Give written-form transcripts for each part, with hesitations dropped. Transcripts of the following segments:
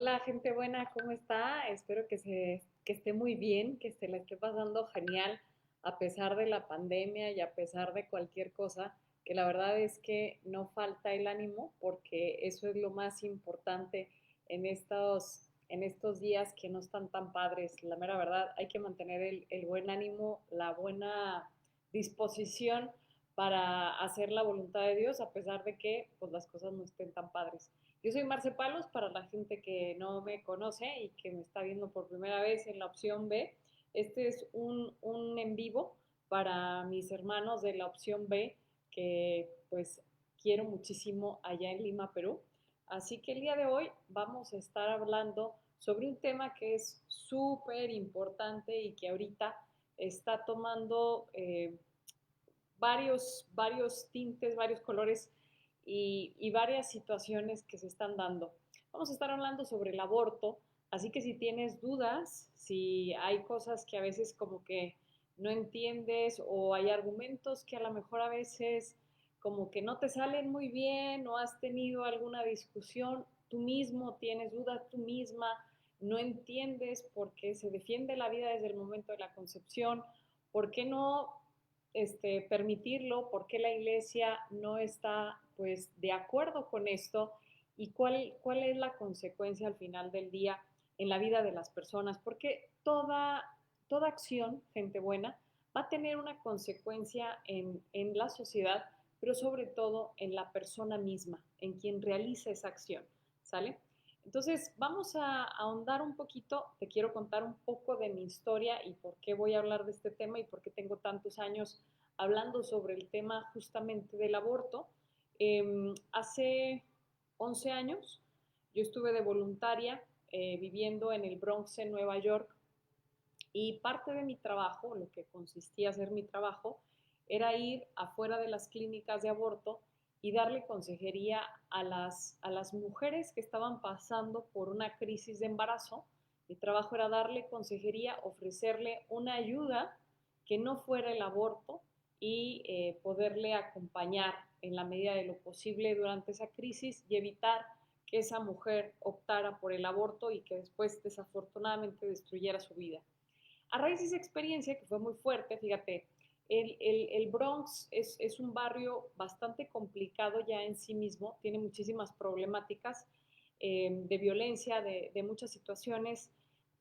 Hola, gente buena, ¿cómo está? Espero que esté muy bien, que se la esté pasando genial a pesar de la pandemia y a pesar de cualquier cosa, que la verdad es que no falta el ánimo porque eso es lo más importante en estos días que no están tan padres. La mera verdad, hay que mantener el buen ánimo, la buena disposición para hacer la voluntad de Dios a pesar de que pues, las cosas no estén tan padres. Yo soy Marce Palos, para la gente que no me conoce y que me está viendo por primera vez en la opción B. Este es un en vivo para mis hermanos de la opción B que pues quiero muchísimo allá en Lima, Perú. Así que el día de hoy vamos a estar hablando sobre un tema que es súper importante y que ahorita está tomando varios tintes, varios colores y varias situaciones que se están dando. Vamos a estar hablando sobre el aborto, así que si tienes dudas, si hay cosas que a veces como que no entiendes o hay argumentos que a lo mejor a veces como que no te salen muy bien o has tenido alguna discusión, tú mismo tienes dudas, tú misma no entiendes por qué se defiende la vida desde el momento de la concepción, por qué no permitirlo, por qué la iglesia no está pues de acuerdo con esto y cuál es la consecuencia al final del día en la vida de las personas, porque toda acción, gente buena, va a tener una consecuencia en la sociedad, pero sobre todo en la persona misma, en quien realiza esa acción, ¿sale? Entonces, vamos a ahondar un poquito, te quiero contar un poco de mi historia y por qué voy a hablar de este tema y por qué tengo tantos años hablando sobre el tema justamente del aborto. Hace 11 años yo estuve de voluntaria viviendo en el Bronx, en Nueva York, y parte de mi trabajo, lo que consistía hacer mi trabajo, era ir afuera de las clínicas de aborto y darle consejería a las mujeres que estaban pasando por una crisis de embarazo. Mi trabajo era darle consejería, ofrecerle una ayuda que no fuera el aborto y poderle acompañar en la medida de lo posible durante esa crisis y evitar que esa mujer optara por el aborto y que después desafortunadamente destruyera su vida. A raíz de esa experiencia, que fue muy fuerte, fíjate, el Bronx es un barrio bastante complicado ya en sí mismo, tiene muchísimas problemáticas de violencia, de muchas situaciones,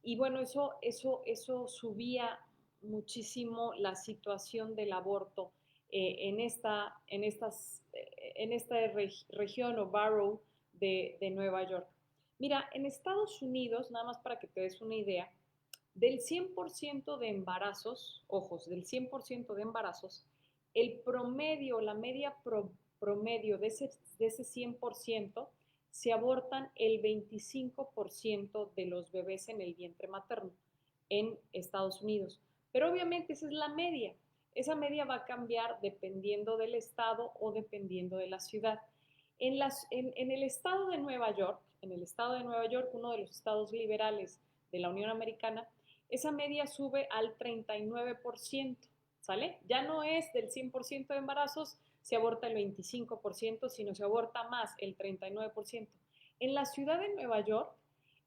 y bueno, eso subía muchísimo la situación del aborto en esta región o borough de Nueva York. Mira, en Estados Unidos, nada más para que te des una idea, del 100% de embarazos, ojos, del 100% de embarazos, el promedio, la media promedio de ese 100% se abortan el 25% de los bebés en el vientre materno en Estados Unidos. Pero obviamente esa es la media. Esa media va a cambiar dependiendo del estado o dependiendo de la ciudad. En el estado de Nueva York, en el estado de Nueva York, uno de los estados liberales de la Unión Americana, esa media sube al 39%, ¿sale? Ya no es del 100% de embarazos, se aborta el 25%, sino se aborta más, el 39%. En la ciudad de Nueva York,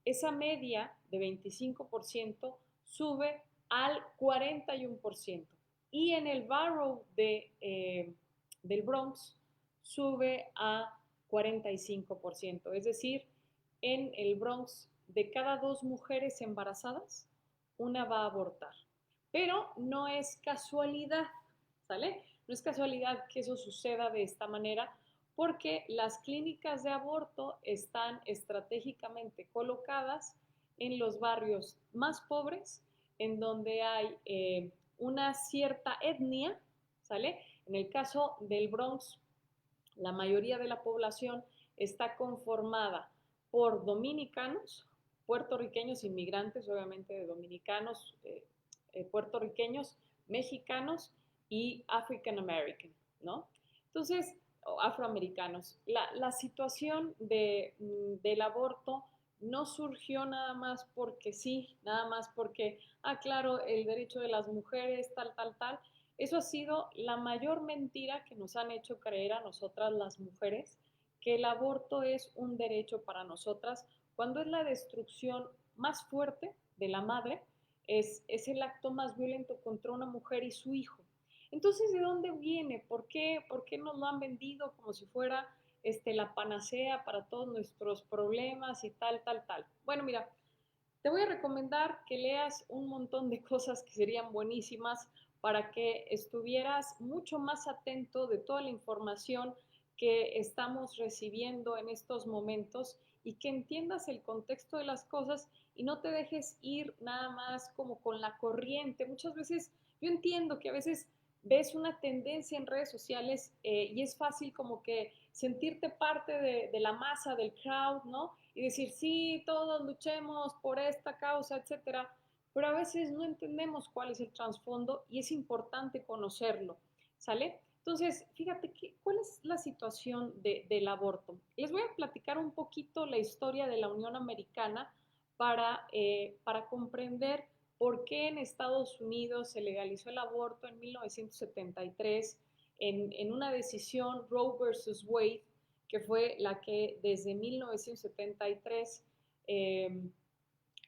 esa media de 25% sube al 41%. Y en el borough del Bronx sube a 45%. Es decir, en el Bronx, de cada dos mujeres embarazadas, una va a abortar. Pero no es casualidad, ¿sale? No es casualidad que eso suceda de esta manera porque las clínicas de aborto están estratégicamente colocadas en los barrios más pobres, en donde hay una cierta etnia, ¿sale? En el caso del Bronx, la mayoría de la población está conformada por dominicanos, puertorriqueños, inmigrantes, obviamente de dominicanos, puertorriqueños, mexicanos y African American, ¿no? Entonces, afroamericanos. La situación del aborto no surgió nada más porque sí, nada más porque, claro, el derecho de las mujeres, tal. Eso ha sido la mayor mentira que nos han hecho creer a nosotras las mujeres, que el aborto es un derecho para nosotras cuando es la destrucción más fuerte de la madre, es el acto más violento contra una mujer y su hijo. Entonces, ¿de dónde viene? ¿Por qué nos lo han vendido como si fuera la panacea para todos nuestros problemas y tal, tal, tal? Bueno, mira, te voy a recomendar que leas un montón de cosas que serían buenísimas para que estuvieras mucho más atento de toda la información que estamos recibiendo en estos momentos y que entiendas el contexto de las cosas y no te dejes ir nada más como con la corriente. Muchas veces yo entiendo que a veces ves una tendencia en redes sociales y es fácil como que sentirte parte de la masa, del crowd, ¿no? Y decir, sí, todos luchemos por esta causa, etcétera, pero a veces no entendemos cuál es el trasfondo y es importante conocerlo, ¿sale? Entonces, fíjate, ¿cuál es la situación del aborto? Les voy a platicar un poquito la historia de la Unión Americana para comprender por qué en Estados Unidos se legalizó el aborto en 1973 en una decisión Roe versus Wade, que fue la que desde 1973 eh,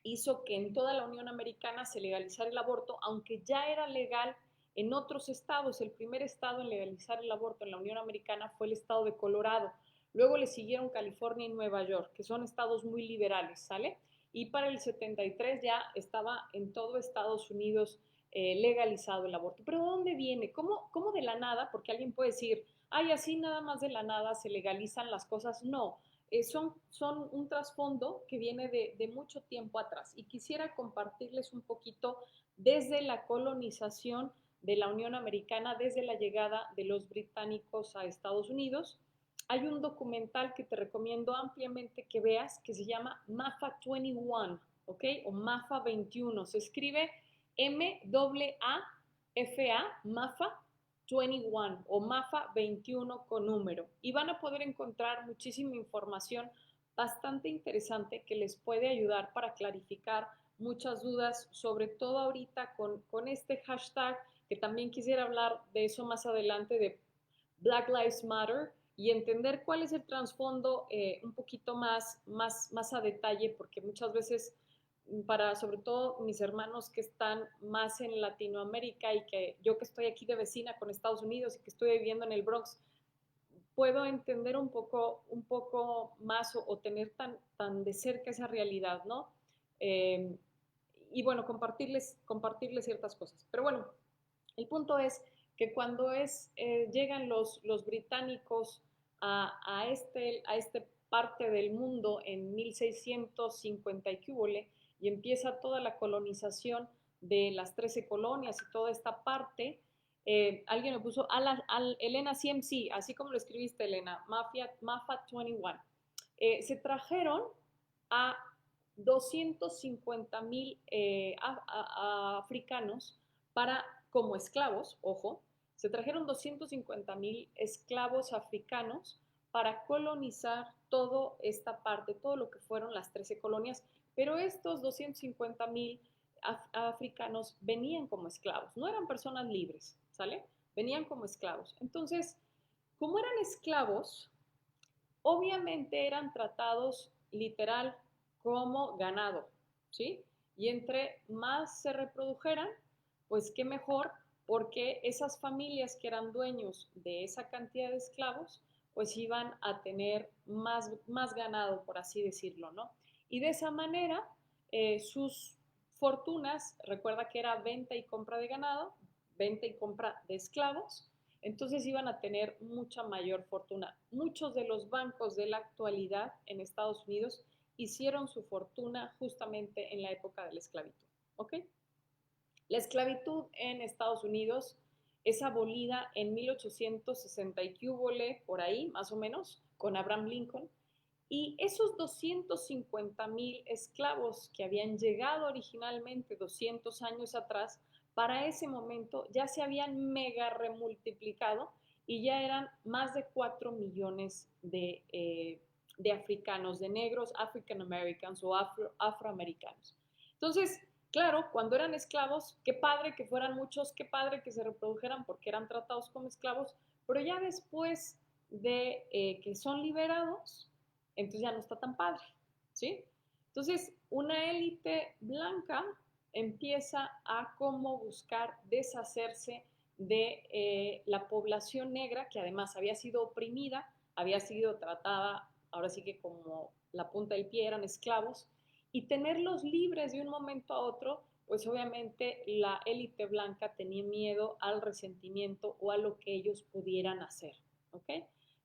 hizo que en toda la Unión Americana se legalizara el aborto, aunque ya era legal en otros estados. El primer estado en legalizar el aborto en la Unión Americana fue el estado de Colorado. Luego le siguieron California y Nueva York, que son estados muy liberales, ¿sale? Y para el 73 ya estaba en todo Estados Unidos legalizado el aborto. Pero ¿dónde viene? ¿Cómo de la nada? Porque alguien puede decir, ay, así nada más de la nada se legalizan las cosas. No, son un trasfondo que viene de mucho tiempo atrás y quisiera compartirles un poquito desde la colonización de la Unión Americana, desde la llegada de los británicos a Estados Unidos. Hay un documental que te recomiendo ampliamente que veas que se llama MAFA 21, ¿ok? O MAFA 21. Se escribe MAAFA, MAFA 21 o MAFA 21 con número. Y van a poder encontrar muchísima información bastante interesante que les puede ayudar para clarificar muchas dudas, sobre todo ahorita con este hashtag, que también quisiera hablar de eso más adelante, de Black Lives Matter, y entender cuál es el trasfondo un poquito más a detalle, porque muchas veces para sobre todo mis hermanos que están más en Latinoamérica y que yo que estoy aquí de vecina con Estados Unidos y que estoy viviendo en el Bronx, puedo entender un poco más o tener tan de cerca esa realidad, ¿no? Eh, y bueno, compartirles ciertas cosas. Pero bueno, el punto es que cuando llegan los británicos a este parte del mundo en 1650 y empieza toda la colonización de las 13 colonias y toda esta parte, alguien me puso Elena CMC, así como lo escribiste, Elena, Mafa 21. Se trajeron a 250,000 africanos como esclavos, ojo, se trajeron 250,000 esclavos africanos para colonizar toda esta parte, todo lo que fueron las 13 colonias, pero estos 250,000 africanos venían como esclavos, no eran personas libres, ¿sale? Venían como esclavos. Entonces, como eran esclavos, obviamente eran tratados literal como ganado, ¿sí? Y entre más se reprodujeran, pues qué mejor, porque esas familias que eran dueños de esa cantidad de esclavos, pues iban a tener más ganado, por así decirlo, ¿no? Y de esa manera, sus fortunas, recuerda que era venta y compra de ganado, venta y compra de esclavos, entonces iban a tener mucha mayor fortuna. Muchos de los bancos de la actualidad en Estados Unidos hicieron su fortuna justamente en la época de la esclavitud. ¿Ok? La esclavitud en Estados Unidos es abolida en 1860 y por ahí, más o menos, con Abraham Lincoln. Y esos 250,000 esclavos que habían llegado originalmente 200 años atrás, para ese momento ya se habían mega remultiplicado y ya eran más de 4 millones de africanos, de negros, African Americans o afroamericanos. Entonces, claro, cuando eran esclavos, qué padre que fueran muchos, qué padre que se reprodujeran porque eran tratados como esclavos, pero ya después de que son liberados, entonces ya no está tan padre, ¿sí? Entonces, una élite blanca empieza a cómo buscar deshacerse de la población negra, que además había sido oprimida, había sido tratada, ahora sí que como la punta del pie eran esclavos, y tenerlos libres de un momento a otro, pues obviamente la élite blanca tenía miedo al resentimiento o a lo que ellos pudieran hacer, ¿ok?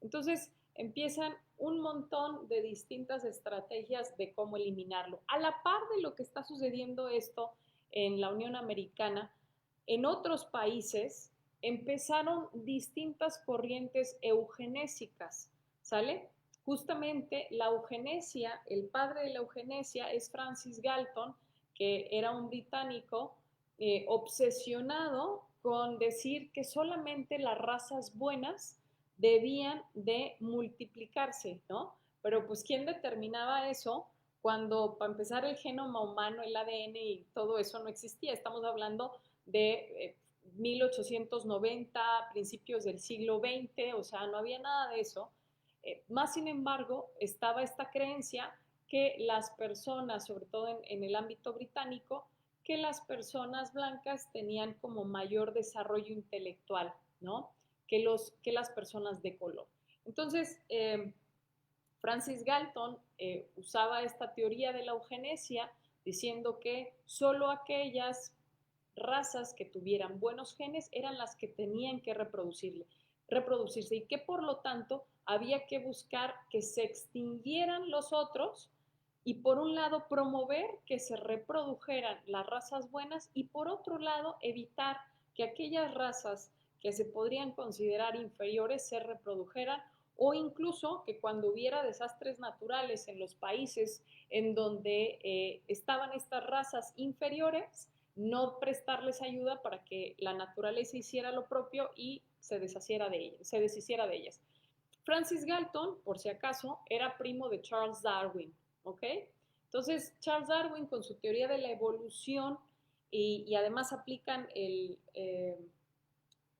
Entonces empiezan un montón de distintas estrategias de cómo eliminarlo. A la par de lo que está sucediendo esto en la Unión Americana, en otros países empezaron distintas corrientes eugenésicas, ¿sale? Justamente la eugenesia, el padre de la eugenesia es Francis Galton, que era un británico obsesionado con decir que solamente las razas buenas debían de multiplicarse, ¿no? Pero pues ¿quién determinaba eso cuando para empezar el genoma humano, el ADN y todo eso no existía? Estamos hablando de 1890, principios del siglo XX, o sea, no había nada de eso. Más sin embargo, estaba esta creencia que las personas, sobre todo en el ámbito británico, que las personas blancas tenían como mayor desarrollo intelectual, ¿no? Que las personas de color. Entonces, Francis Galton usaba esta teoría de la eugenesia diciendo que solo aquellas razas que tuvieran buenos genes eran las que tenían que reproducirse y que por lo tanto había que buscar que se extinguieran los otros y por un lado promover que se reprodujeran las razas buenas y por otro lado evitar que aquellas razas que se podrían considerar inferiores se reprodujeran o incluso que cuando hubiera desastres naturales en los países en donde estaban estas razas inferiores, no prestarles ayuda para que la naturaleza hiciera lo propio y se deshiciera de ellas. Francis Galton, por si acaso, era primo de Charles Darwin, ¿ok? Entonces, Charles Darwin, con su teoría de la evolución, y además aplican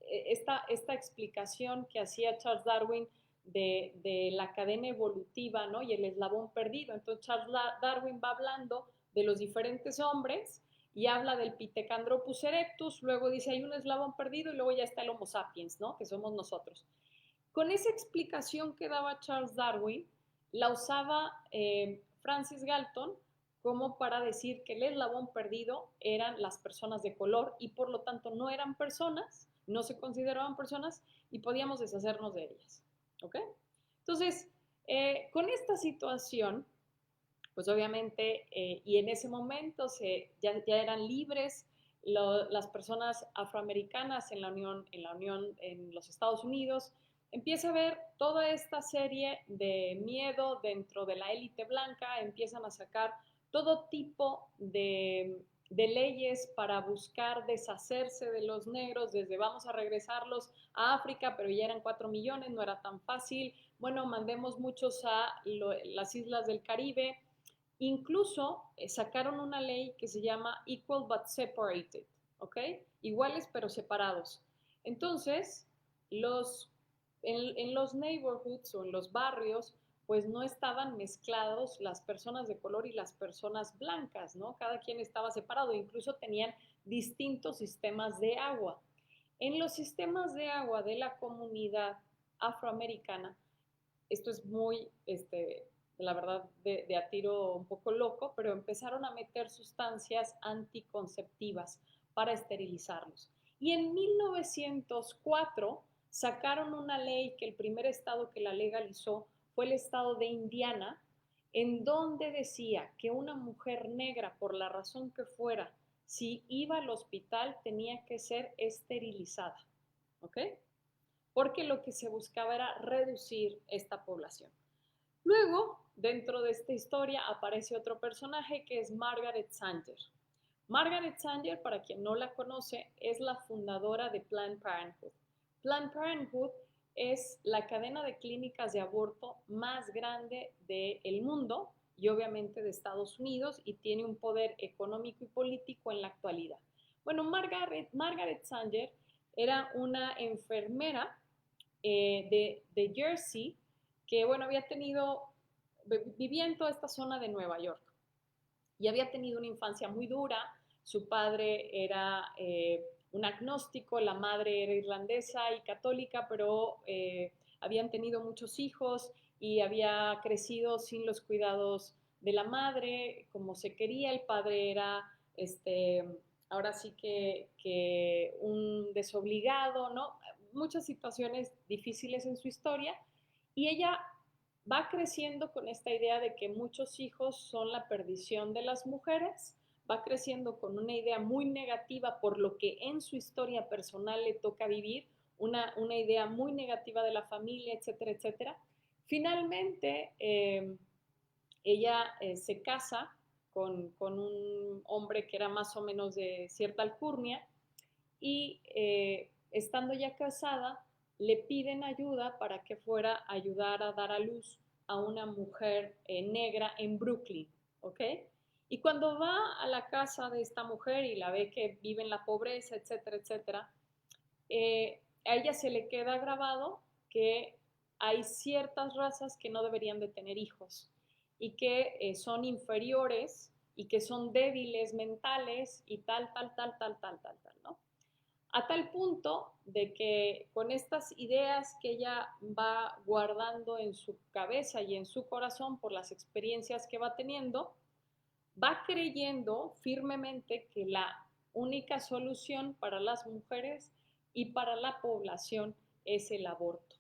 esta explicación que hacía Charles Darwin de la cadena evolutiva, ¿no? Y el eslabón perdido. Entonces, Charles Darwin va hablando de los diferentes hombres y habla del Pithecanthropus erectus, luego dice hay un eslabón perdido y luego ya está el Homo sapiens, ¿no? Que somos nosotros. Con esa explicación que daba Charles Darwin, la usaba Francis Galton como para decir que el eslabón perdido eran las personas de color y por lo tanto no eran personas, no se consideraban personas y podíamos deshacernos de ellas. ¿Ok? Entonces, con esta situación, pues obviamente, y en ese momento ya eran libres las personas afroamericanas en los Estados Unidos, empieza a haber toda esta serie de miedo dentro de la élite blanca, empiezan a sacar todo tipo de leyes para buscar deshacerse de los negros, desde vamos a regresarlos a África, pero ya eran 4 millones, no era tan fácil, bueno, mandemos muchos a las islas del Caribe, incluso sacaron una ley que se llama Equal but Separated, ¿ok? Iguales pero separados. Entonces, en los neighborhoods o en los barrios, pues no estaban mezclados las personas de color y las personas blancas, ¿no? Cada quien estaba separado, incluso tenían distintos sistemas de agua. En los sistemas de agua de la comunidad afroamericana, esto es muy, la verdad, de a tiro un poco loco, pero empezaron a meter sustancias anticonceptivas para esterilizarlos. Y en 1904 sacaron una ley que el primer estado que la legalizó fue el estado de Indiana, en donde decía que una mujer negra, por la razón que fuera, si iba al hospital tenía que ser esterilizada. ¿Ok? Porque lo que se buscaba era reducir esta población. Luego, dentro de esta historia, aparece otro personaje que es Margaret Sanger. Margaret Sanger, para quien no la conoce, es la fundadora de Planned Parenthood. Planned Parenthood es la cadena de clínicas de aborto más grande del mundo y obviamente de Estados Unidos y tiene un poder económico y político en la actualidad. Bueno, Margaret Sanger era una enfermera de Jersey, que bueno, vivía en toda esta zona de Nueva York. y había tenido una infancia muy dura. Su padre era un agnóstico, la madre era irlandesa y católica, pero habían tenido muchos hijos y había crecido sin los cuidados de la madre como se quería. El padre era, ahora sí que un desobligado, ¿no? Muchas situaciones difíciles en su historia, y ella va creciendo con esta idea de que muchos hijos son la perdición de las mujeres, va creciendo con una idea muy negativa por lo que en su historia personal le toca vivir, una idea muy negativa de la familia, etcétera, etcétera. Finalmente, ella se casa con un hombre que era más o menos de cierta alcurnia, y estando ya casada, le piden ayuda para que fuera a ayudar a dar a luz a una mujer negra en Brooklyn, ¿ok? Y cuando va a la casa de esta mujer y la ve que vive en la pobreza, etcétera, etcétera, a ella se le queda grabado que hay ciertas razas que no deberían de tener hijos y que son inferiores y que son débiles mentales y tal, tal, tal, tal, tal, tal, tal, ¿no? A tal punto de que con estas ideas que ella va guardando en su cabeza y en su corazón por las experiencias que va teniendo, va creyendo firmemente que la única solución para las mujeres y para la población es el aborto,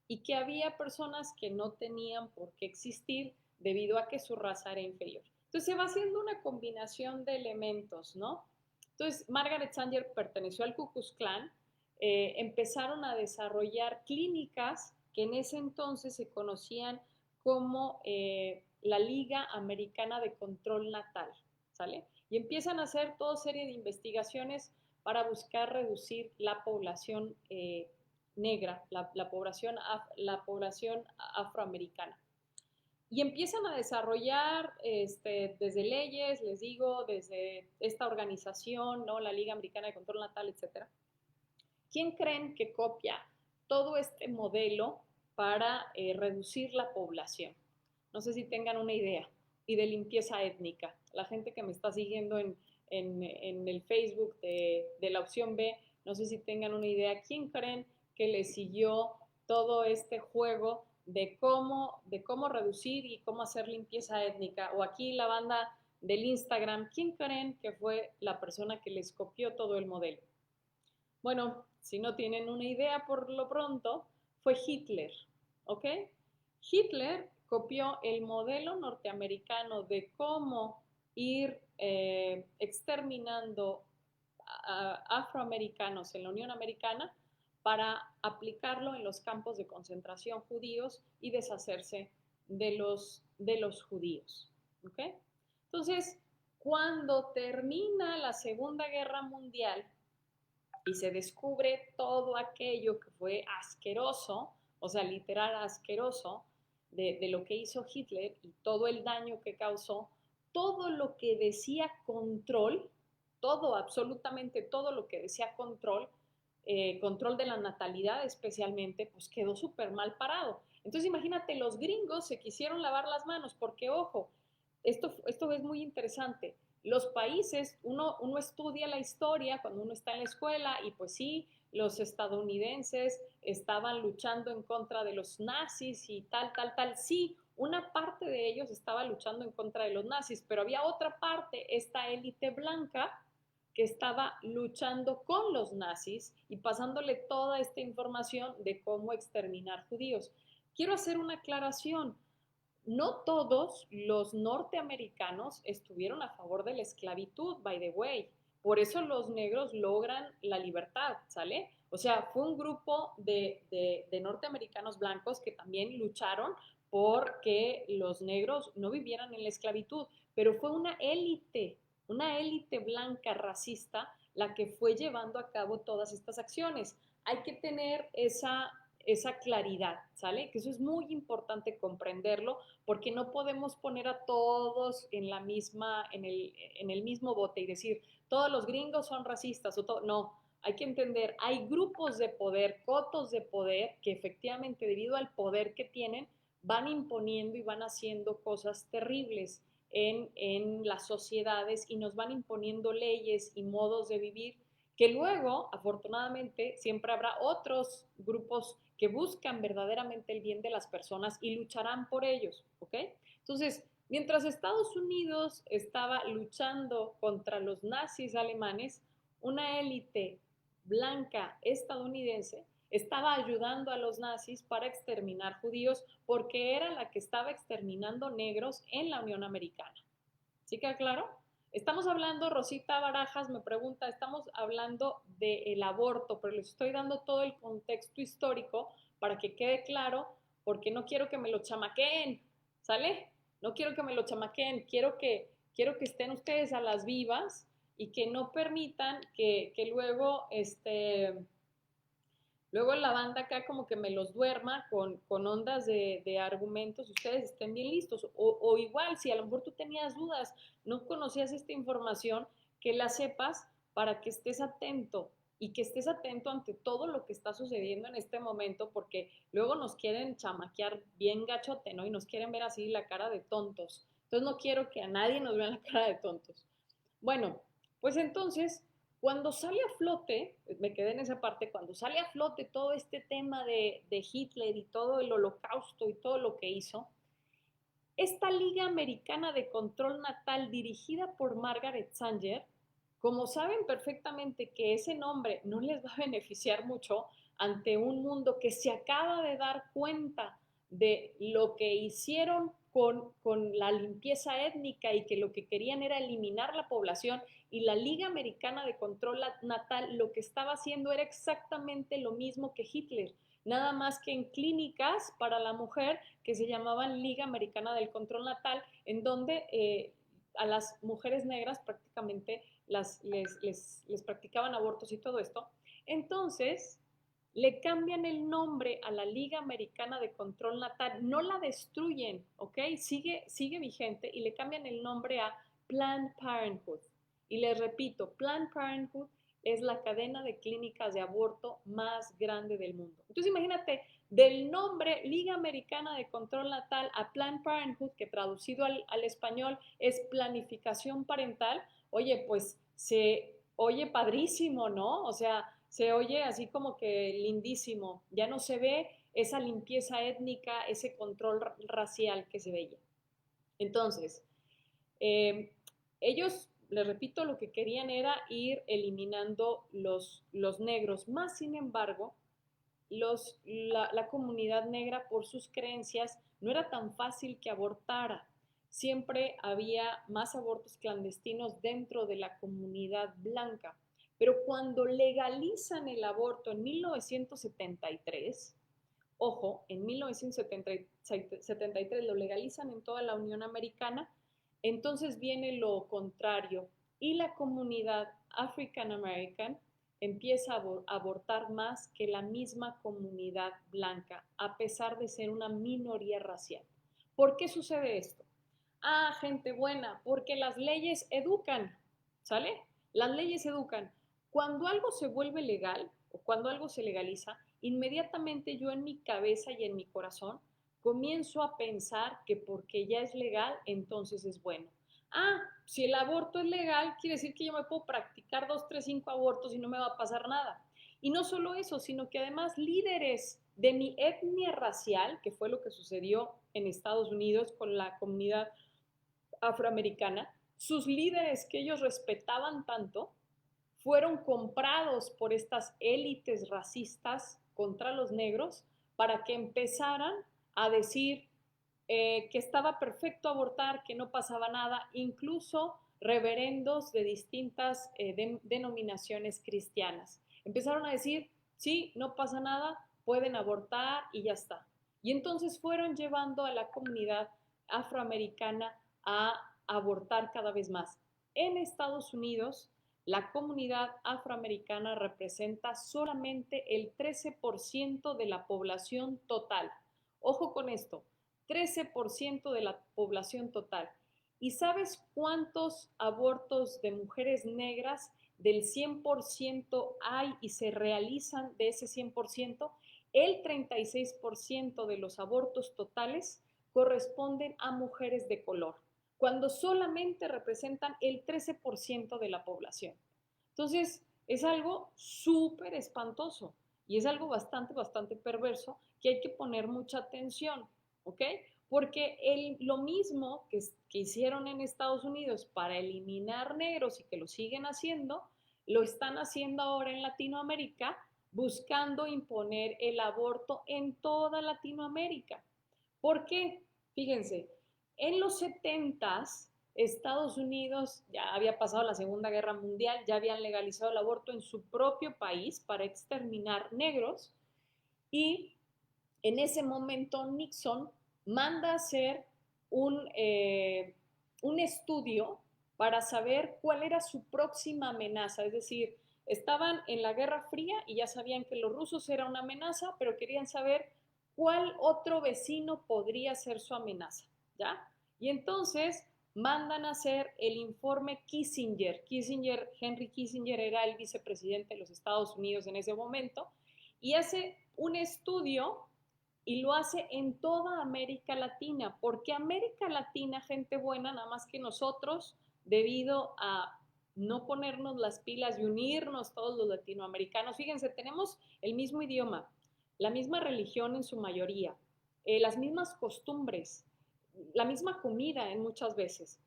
y que había personas que no tenían por qué existir debido a que su raza era inferior. Entonces se va haciendo una combinación de elementos, ¿no? Entonces Margaret Sanger perteneció al Ku Klux Klan, empezaron a desarrollar clínicas que en ese entonces se conocían como la Liga Americana de Control Natal, ¿sale? Y empiezan a hacer toda serie de investigaciones para buscar reducir la población negra, la población afroamericana. Y empiezan a desarrollar desde leyes, les digo, desde esta organización, ¿no? La Liga Americana de Control Natal, etcétera. ¿Quién creen que copia todo este modelo para reducir la población? No sé si tengan una idea. Y de limpieza étnica. La gente que me está siguiendo en el Facebook de la opción B, no sé si tengan una idea. ¿Quién creen que le siguió todo este juego de cómo reducir y cómo hacer limpieza étnica? O aquí la banda del Instagram, ¿quién creen que fue la persona que les copió todo el modelo? Bueno, si no tienen una idea por lo pronto, fue Hitler, ¿ok? Hitler copió el modelo norteamericano de cómo ir exterminando a afroamericanos en la Unión Americana para aplicarlo en los campos de concentración judíos y deshacerse de los judíos, ¿ok? Entonces, cuando termina la Segunda Guerra Mundial, y se descubre todo aquello que fue asqueroso, o sea, literal asqueroso, de lo que hizo Hitler y todo el daño que causó, todo lo que decía control, todo, absolutamente todo lo que decía control, control de la natalidad especialmente, pues quedó súper mal parado. Entonces imagínate, los gringos se quisieron lavar las manos porque, ojo, esto es muy interesante. Los países, uno estudia la historia cuando uno está en la escuela y pues sí, los estadounidenses estaban luchando en contra de los nazis y tal, tal, tal. Sí, una parte de ellos estaba luchando en contra de los nazis, pero había otra parte, esta élite blanca, que estaba luchando con los nazis y pasándole toda esta información de cómo exterminar judíos. Quiero hacer una aclaración. No todos los norteamericanos estuvieron a favor de la esclavitud, by the way. Por eso los negros logran la libertad, ¿sale? O sea, fue un grupo de norteamericanos blancos que también lucharon por que los negros no vivieran en la esclavitud, pero fue una élite blanca racista la que fue llevando a cabo todas estas acciones. Hay que tener esa claridad, ¿sale? Que eso es muy importante comprenderlo, porque no podemos poner a todos en el mismo bote y decir, todos los gringos son racistas, no, hay que entender, hay grupos de poder, cotos de poder, que efectivamente debido al poder que tienen, van imponiendo y van haciendo cosas terribles. en las sociedades y nos van imponiendo leyes y modos de vivir que luego, afortunadamente, siempre habrá otros grupos que buscan verdaderamente el bien de las personas y lucharán por ellos, ¿ok? Entonces, mientras Estados Unidos estaba luchando contra los nazis alemanes, una élite blanca estadounidense estaba ayudando a los nazis para exterminar judíos porque era la que estaba exterminando negros en la Unión Americana. ¿Sí queda claro? Estamos hablando, Rosita Barajas me pregunta, estamos hablando del aborto, pero les estoy dando todo el contexto histórico para que quede claro, porque no quiero que me lo chamaqueen, ¿sale? No quiero que me lo chamaqueen, quiero que estén ustedes a las vivas y que no permitan que luego luego la banda acá como que me los duerma con ondas de argumentos, ustedes estén bien listos. O igual, si a lo mejor tú tenías dudas, no conocías esta información, que la sepas para que estés atento y que estés atento ante todo lo que está sucediendo en este momento, porque luego nos quieren chamaquear bien gachote, ¿no? Y nos quieren ver así la cara de tontos. Entonces no quiero que a nadie nos vea la cara de tontos. Bueno, pues entonces, cuando sale a flote, me quedé en esa parte, cuando sale a flote todo este tema de Hitler y todo el holocausto y todo lo que hizo, esta Liga Americana de Control Natal dirigida por Margaret Sanger, como saben perfectamente que ese nombre no les va a beneficiar mucho ante un mundo que se acaba de dar cuenta de lo que hicieron con la limpieza étnica y que lo que querían era eliminar la población, y la Liga Americana de Control Natal lo que estaba haciendo era exactamente lo mismo que Hitler, nada más que en clínicas para la mujer que se llamaban Liga Americana del Control Natal, en donde a las mujeres negras prácticamente les practicaban abortos y todo esto. Entonces, le cambian el nombre a la Liga Americana de Control Natal, no la destruyen, ¿ok? Sigue vigente, y le cambian el nombre a Planned Parenthood. Y les repito, Planned Parenthood es la cadena de clínicas de aborto más grande del mundo. Entonces imagínate, del nombre Liga Americana de Control Natal a Planned Parenthood, que traducido al español es planificación parental, oye, pues se oye padrísimo, ¿no? O sea, se oye así como que lindísimo. Ya no se ve esa limpieza étnica, ese control racial que se veía. Entonces, eh, ellos, les repito, lo que querían era ir eliminando los negros. Más sin embargo, la comunidad negra, por sus creencias, no era tan fácil que abortara. Siempre había más abortos clandestinos dentro de la comunidad blanca. Pero cuando legalizan el aborto en 1973, ojo, en 1973 lo legalizan en toda la Unión Americana, entonces viene lo contrario y la comunidad African American empieza a abortar más que la misma comunidad blanca, a pesar de ser una minoría racial. ¿Por qué sucede esto? Ah, gente buena, porque las leyes educan, ¿sale? Las leyes educan. Cuando algo se vuelve legal o cuando algo se legaliza, inmediatamente yo en mi cabeza y en mi corazón comienzo a pensar que porque ya es legal, entonces es bueno. Ah, si el aborto es legal, quiere decir que yo me puedo practicar 2, 3, 5 abortos y no me va a pasar nada. Y no solo eso, sino que además líderes de mi etnia racial, que fue lo que sucedió en Estados Unidos con la comunidad afroamericana, sus líderes que ellos respetaban tanto, fueron comprados por estas élites racistas contra los negros para que empezaran a decir que estaba perfecto abortar, que no pasaba nada, incluso reverendos de distintas denominaciones cristianas. Empezaron a decir, sí, no pasa nada, pueden abortar y ya está. Y entonces fueron llevando a la comunidad afroamericana a abortar cada vez más. En Estados Unidos, la comunidad afroamericana representa solamente el 13% de la población total. Ojo con esto, 13% de la población total. ¿Y sabes cuántos abortos de mujeres negras del 100% hay y se realizan de ese 100%? El 36% de los abortos totales corresponden a mujeres de color. cuando solamente representan el 13% de la población. Entonces, es algo súper espantoso y es algo bastante, bastante perverso que hay que poner mucha atención, ¿ok? Porque lo mismo que hicieron en Estados Unidos para eliminar negros y que lo siguen haciendo, lo están haciendo ahora en Latinoamérica, buscando imponer el aborto en toda Latinoamérica. ¿Por qué? Fíjense, en los 70s, Estados Unidos ya había pasado la Segunda Guerra Mundial, ya habían legalizado el aborto en su propio país para exterminar negros y en ese momento Nixon manda a hacer un estudio para saber cuál era su próxima amenaza, es decir, estaban en la Guerra Fría y ya sabían que los rusos eran una amenaza, pero querían saber cuál otro vecino podría ser su amenaza, ¿ya? Y entonces mandan a hacer el informe Kissinger. Henry Kissinger era el vicepresidente de los Estados Unidos en ese momento, y hace un estudio y lo hace en toda América Latina, porque América Latina, gente buena, nada más que nosotros, debido a no ponernos las pilas y unirnos todos los latinoamericanos, fíjense, tenemos el mismo idioma, la misma religión en su mayoría, las mismas costumbres, la misma comida en muchas veces,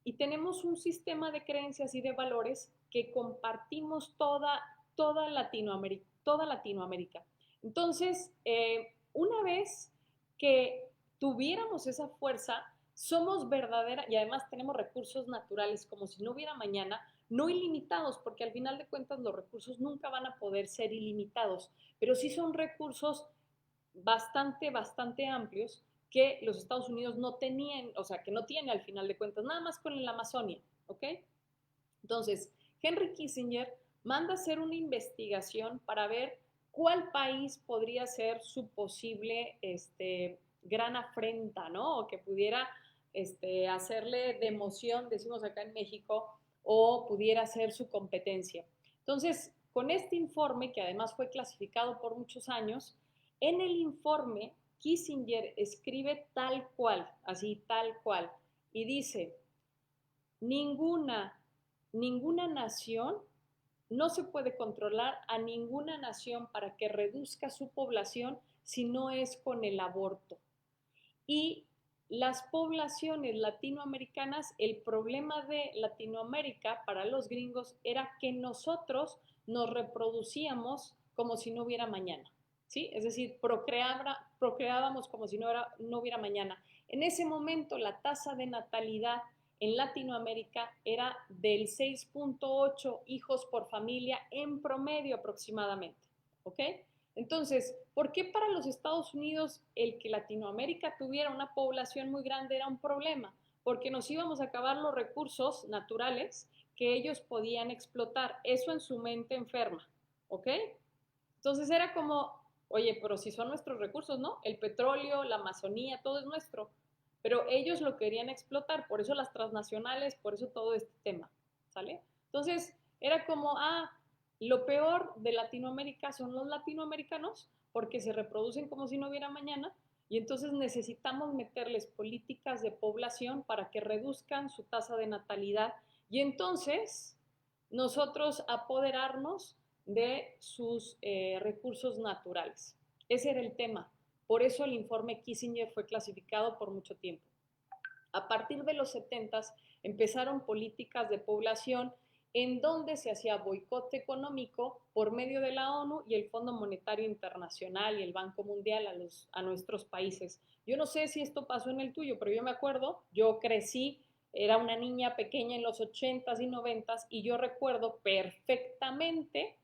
y tenemos un sistema de creencias y de valores que compartimos toda Latinoamérica, toda Latinoamérica. Entonces, una vez que tuviéramos esa fuerza, somos verdadera y además tenemos recursos naturales como si no hubiera mañana, no ilimitados, porque al final de cuentas los recursos nunca van a poder ser ilimitados, pero sí son recursos bastante, bastante amplios que los Estados Unidos no tenían, o sea, que no tiene al final de cuentas, nada más con la Amazonia, ¿ok? Entonces, Henry Kissinger manda a hacer una investigación para ver cuál país podría ser su posible gran afrenta, ¿no? O que pudiera hacerle de emoción, decimos acá en México, o pudiera ser su competencia. Entonces, con este informe, que además fue clasificado por muchos años, en el informe Kissinger escribe tal cual, así tal cual, y dice, ninguna, ninguna nación, no se puede controlar a ninguna nación para que reduzca su población si no es con el aborto. Y las poblaciones latinoamericanas, el problema de Latinoamérica para los gringos era que nosotros nos reproducíamos como si no hubiera mañana, ¿sí? Es decir, procreábamos como si no hubiera mañana. En ese momento la tasa de natalidad en Latinoamérica era del 6.8 hijos por familia en promedio aproximadamente, ¿ok? Entonces, ¿por qué para los Estados Unidos el que Latinoamérica tuviera una población muy grande era un problema? Porque nos íbamos a acabar los recursos naturales que ellos podían explotar. Eso en su mente enferma, ¿ok? Entonces era como, oye, pero si son nuestros recursos, ¿no? El petróleo, la Amazonía, todo es nuestro. Pero ellos lo querían explotar, por eso las transnacionales, por eso todo este tema, ¿sale? Entonces era como, lo peor de Latinoamérica son los latinoamericanos porque se reproducen como si no hubiera mañana y entonces necesitamos meterles políticas de población para que reduzcan su tasa de natalidad y entonces nosotros apoderarnos de sus recursos naturales. Ese era el tema. Por eso el informe Kissinger fue clasificado por mucho tiempo. A partir de los 70 empezaron políticas de población en donde se hacía boicot económico por medio de la ONU y el Fondo Monetario Internacional y el Banco Mundial a nuestros países. Yo no sé si esto pasó en el tuyo, pero yo me acuerdo, yo crecí, era una niña pequeña en los 80s y 90s y yo recuerdo perfectamente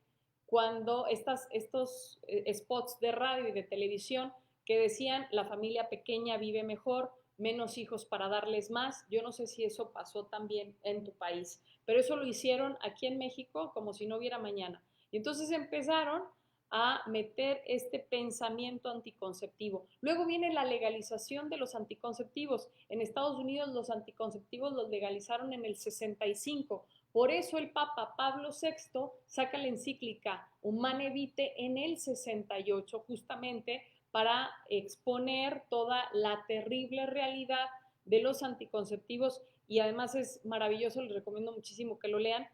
cuando estos spots de radio y de televisión que decían la familia pequeña vive mejor, menos hijos para darles más. Yo no sé si eso pasó también en tu país, pero eso lo hicieron aquí en México como si no hubiera mañana. Y entonces empezaron a meter este pensamiento anticonceptivo. Luego viene la legalización de los anticonceptivos. En Estados Unidos los anticonceptivos los legalizaron en el 65. Por eso el Papa Pablo VI saca la encíclica Humane Vitae en el 68, justamente para exponer toda la terrible realidad de los anticonceptivos y además es maravilloso, les recomiendo muchísimo que lo lean,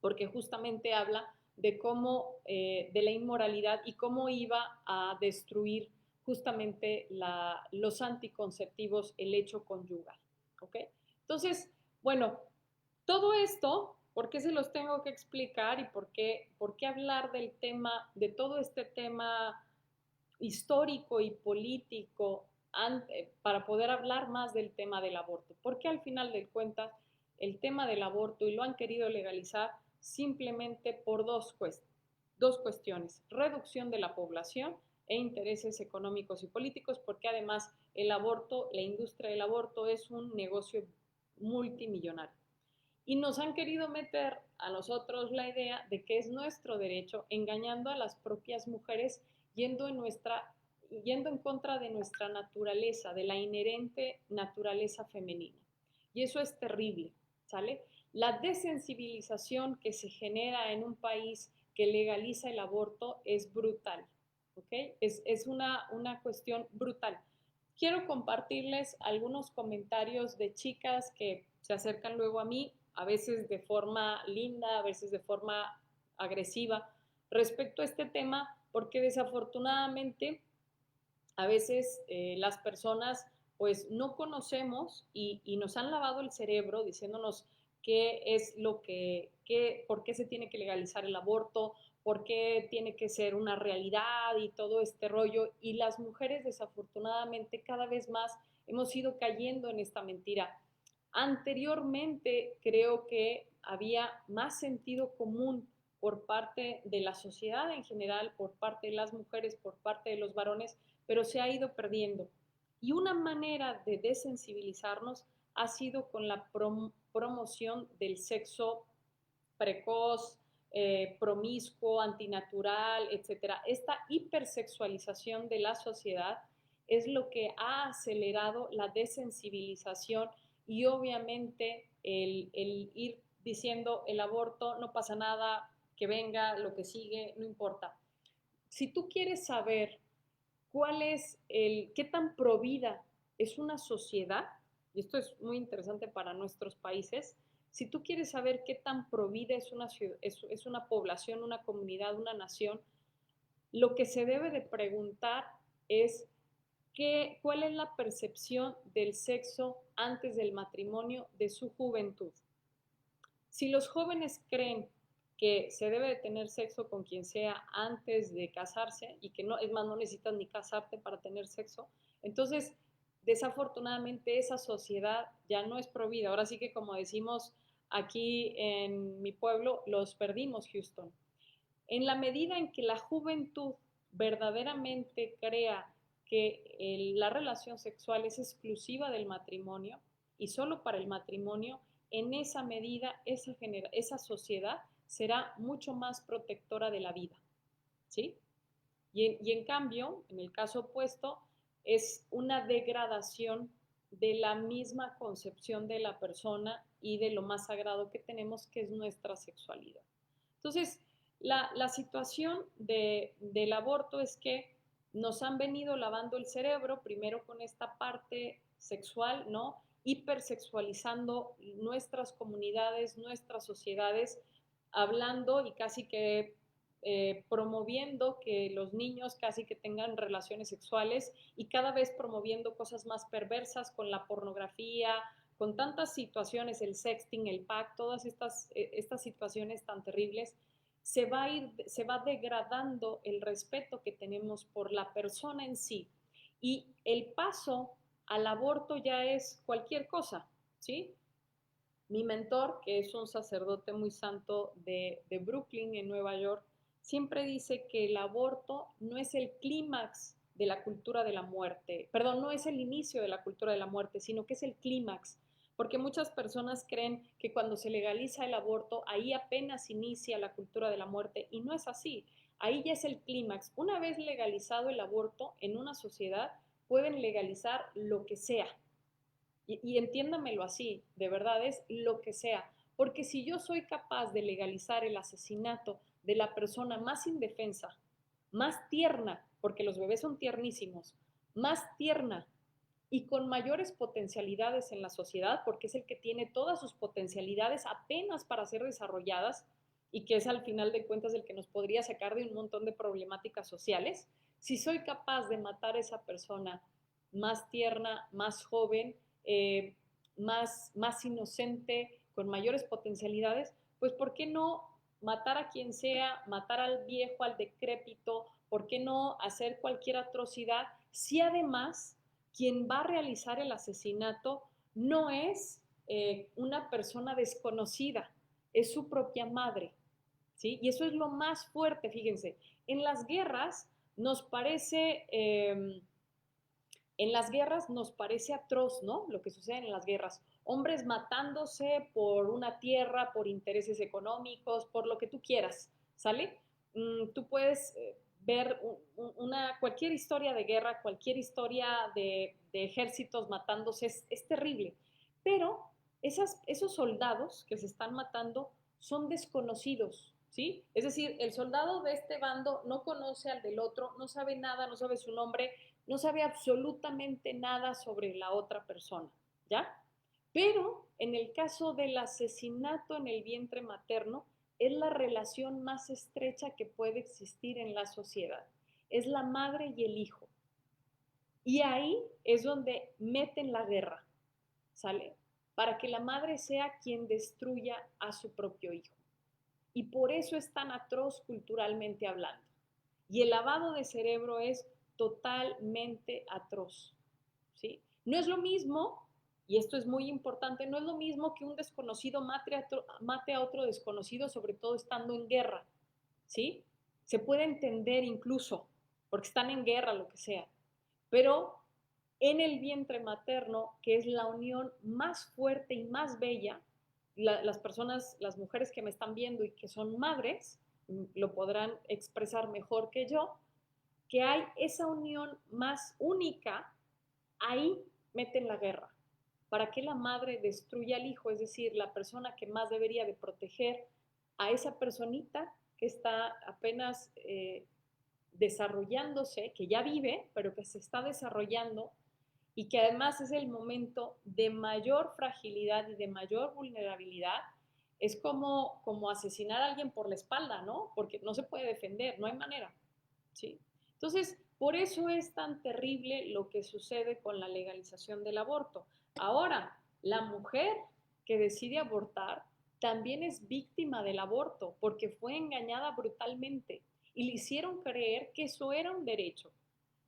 porque justamente habla de cómo, de la inmoralidad y cómo iba a destruir justamente los anticonceptivos, el hecho conyugal. ¿Ok? Entonces, bueno, todo esto, ¿por qué se los tengo que explicar y por qué hablar del tema, de todo este tema histórico y político para poder hablar más del tema del aborto? Porque al final de cuentas, el tema del aborto, y lo han querido legalizar simplemente por dos cuestiones: reducción de la población e intereses económicos y políticos, porque además el aborto, la industria del aborto es un negocio multimillonario. Y nos han querido meter a nosotros la idea de que es nuestro derecho, engañando a las propias mujeres, yendo en contra de nuestra naturaleza, de la inherente naturaleza femenina. Y eso es terrible, ¿sale? La desensibilización que se genera en un país que legaliza el aborto es brutal, ¿ok? Es una cuestión brutal. Quiero compartirles algunos comentarios de chicas que se acercan luego a mí, a veces de forma linda, a veces de forma agresiva, respecto a este tema, porque desafortunadamente a veces las personas pues no conocemos y nos han lavado el cerebro diciéndonos qué es por qué se tiene que legalizar el aborto, por qué tiene que ser una realidad y todo este rollo. Y las mujeres desafortunadamente cada vez más hemos ido cayendo en esta mentira. Anteriormente creo que había más sentido común por parte de la sociedad en general, por parte de las mujeres, por parte de los varones, pero se ha ido perdiendo. Y una manera de desensibilizarnos ha sido con la promoción del sexo precoz, promiscuo, antinatural, etcétera. Esta hipersexualización de la sociedad es lo que ha acelerado la desensibilización y obviamente el ir diciendo el aborto no pasa nada, que venga lo que sigue, no importa. Si tú quieres saber qué tan provida es una sociedad, y esto es muy interesante para nuestros países, si tú quieres saber qué tan provida es una población, una comunidad, una nación, lo que se debe de preguntar es cuál es la percepción del sexo antes del matrimonio de su juventud. Si los jóvenes creen que se debe de tener sexo con quien sea antes de casarse y que no, es más, no necesitas ni casarte para tener sexo, entonces desafortunadamente esa sociedad ya no es provida. Ahora sí que como decimos aquí en mi pueblo, los perdimos, Houston. En la medida en que la juventud verdaderamente crea que la relación sexual es exclusiva del matrimonio y solo para el matrimonio, en esa medida esa sociedad será mucho más protectora de la vida, ¿sí? Y en cambio, en el caso opuesto, es una degradación de la misma concepción de la persona y de lo más sagrado que tenemos, que es nuestra sexualidad. Entonces, la situación del aborto es que nos han venido lavando el cerebro, primero con esta parte sexual, ¿no? Hipersexualizando nuestras comunidades, nuestras sociedades, hablando y casi que promoviendo que los niños casi que tengan relaciones sexuales y cada vez promoviendo cosas más perversas con la pornografía, con tantas situaciones, el sexting, el pack, todas estas situaciones tan terribles, se va degradando el respeto que tenemos por la persona en sí. Y el paso al aborto ya es cualquier cosa, ¿sí? Mi mentor, que es un sacerdote muy santo de Brooklyn, en Nueva York, siempre dice que el aborto no es el clímax de la cultura de la muerte, perdón, no es el inicio de la cultura de la muerte, sino que es el clímax, porque muchas personas creen que cuando se legaliza el aborto, ahí apenas inicia la cultura de la muerte, y no es así, ahí ya es el clímax. Una vez legalizado el aborto en una sociedad, pueden legalizar lo que sea, y entiéndamelo así, de verdad es lo que sea, porque si yo soy capaz de legalizar el asesinato de la persona más indefensa, más tierna, porque los bebés son tiernísimos, más tierna y con mayores potencialidades en la sociedad, porque es el que tiene todas sus potencialidades apenas para ser desarrolladas y que es al final de cuentas el que nos podría sacar de un montón de problemáticas sociales, si soy capaz de matar a esa persona más tierna, más joven, más inocente, con mayores potencialidades, pues ¿por qué no matar a quien sea, matar al viejo, al decrépito? ¿Por qué no hacer cualquier atrocidad si además quien va a realizar el asesinato no es una persona desconocida, es su propia madre? ¿Sí? Y eso es lo más fuerte, fíjense. En las guerras nos parece, en las guerras nos parece atroz, ¿no? Lo que sucede en las guerras. Hombres matándose por una tierra, por intereses económicos, por lo que tú quieras, ¿sale? Tú puedes ver cualquier historia de guerra, cualquier historia de ejércitos matándose, es terrible. Pero esos soldados que se están matando son desconocidos, ¿sí? Es decir, el soldado de este bando no conoce al del otro, no sabe nada, no sabe su nombre, no sabe absolutamente nada sobre la otra persona, ¿ya? Pero en el caso del asesinato en el vientre materno, es la relación más estrecha que puede existir en la sociedad. Es la madre y el hijo. Y ahí es donde meten la guerra, ¿sale? Para que la madre sea quien destruya a su propio hijo. Y por eso es tan atroz culturalmente hablando. Y el lavado de cerebro es totalmente atroz, ¿sí? No es lo mismo, y esto es muy importante, no es lo mismo que un desconocido mate a otro desconocido, sobre todo estando en guerra, ¿sí? Se puede entender incluso, porque están en guerra, lo que sea, pero en el vientre materno, que es la unión más fuerte y más bella, las personas, las mujeres que me están viendo y que son madres, lo podrán expresar mejor que yo, que hay esa unión más única, ahí meten la guerra. ¿Para que la madre destruya al hijo? Es decir, la persona que más debería de proteger a esa personita que está apenas desarrollándose, que ya vive, pero que se está desarrollando y que además es el momento de mayor fragilidad y de mayor vulnerabilidad, es como asesinar a alguien por la espalda, ¿no? Porque no se puede defender, no hay manera, ¿sí? Entonces, por eso es tan terrible lo que sucede con la legalización del aborto. Ahora, la mujer que decide abortar también es víctima del aborto porque fue engañada brutalmente y le hicieron creer que eso era un derecho.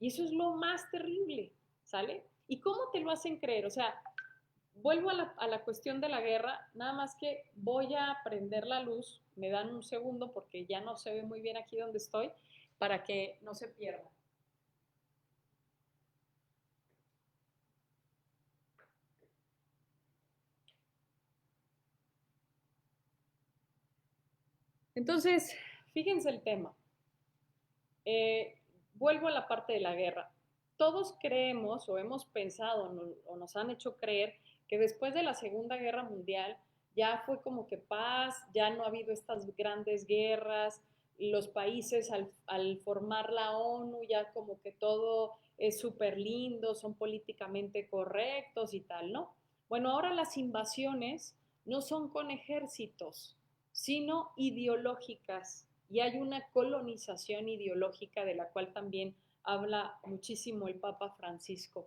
Y eso es lo más terrible, ¿sale? ¿Y cómo te lo hacen creer? O sea, vuelvo a la cuestión de la guerra, nada más que voy a prender la luz, me dan un segundo porque ya no se ve muy bien aquí donde estoy, para que no se pierda. Entonces, fíjense el tema. Eh, Vuelvo a la parte de la guerra. Todos creemos o hemos pensado o nos han hecho creer que después de la Segunda Guerra Mundial ya fue como que paz, ya no ha habido estas grandes guerras, los países al formar la ONU ya como que todo es súper lindo, son políticamente correctos y tal, ¿no? Bueno, ahora las invasiones no son con ejércitos, sino ideológicas. Y hay una colonización ideológica de la cual también habla muchísimo el Papa Francisco.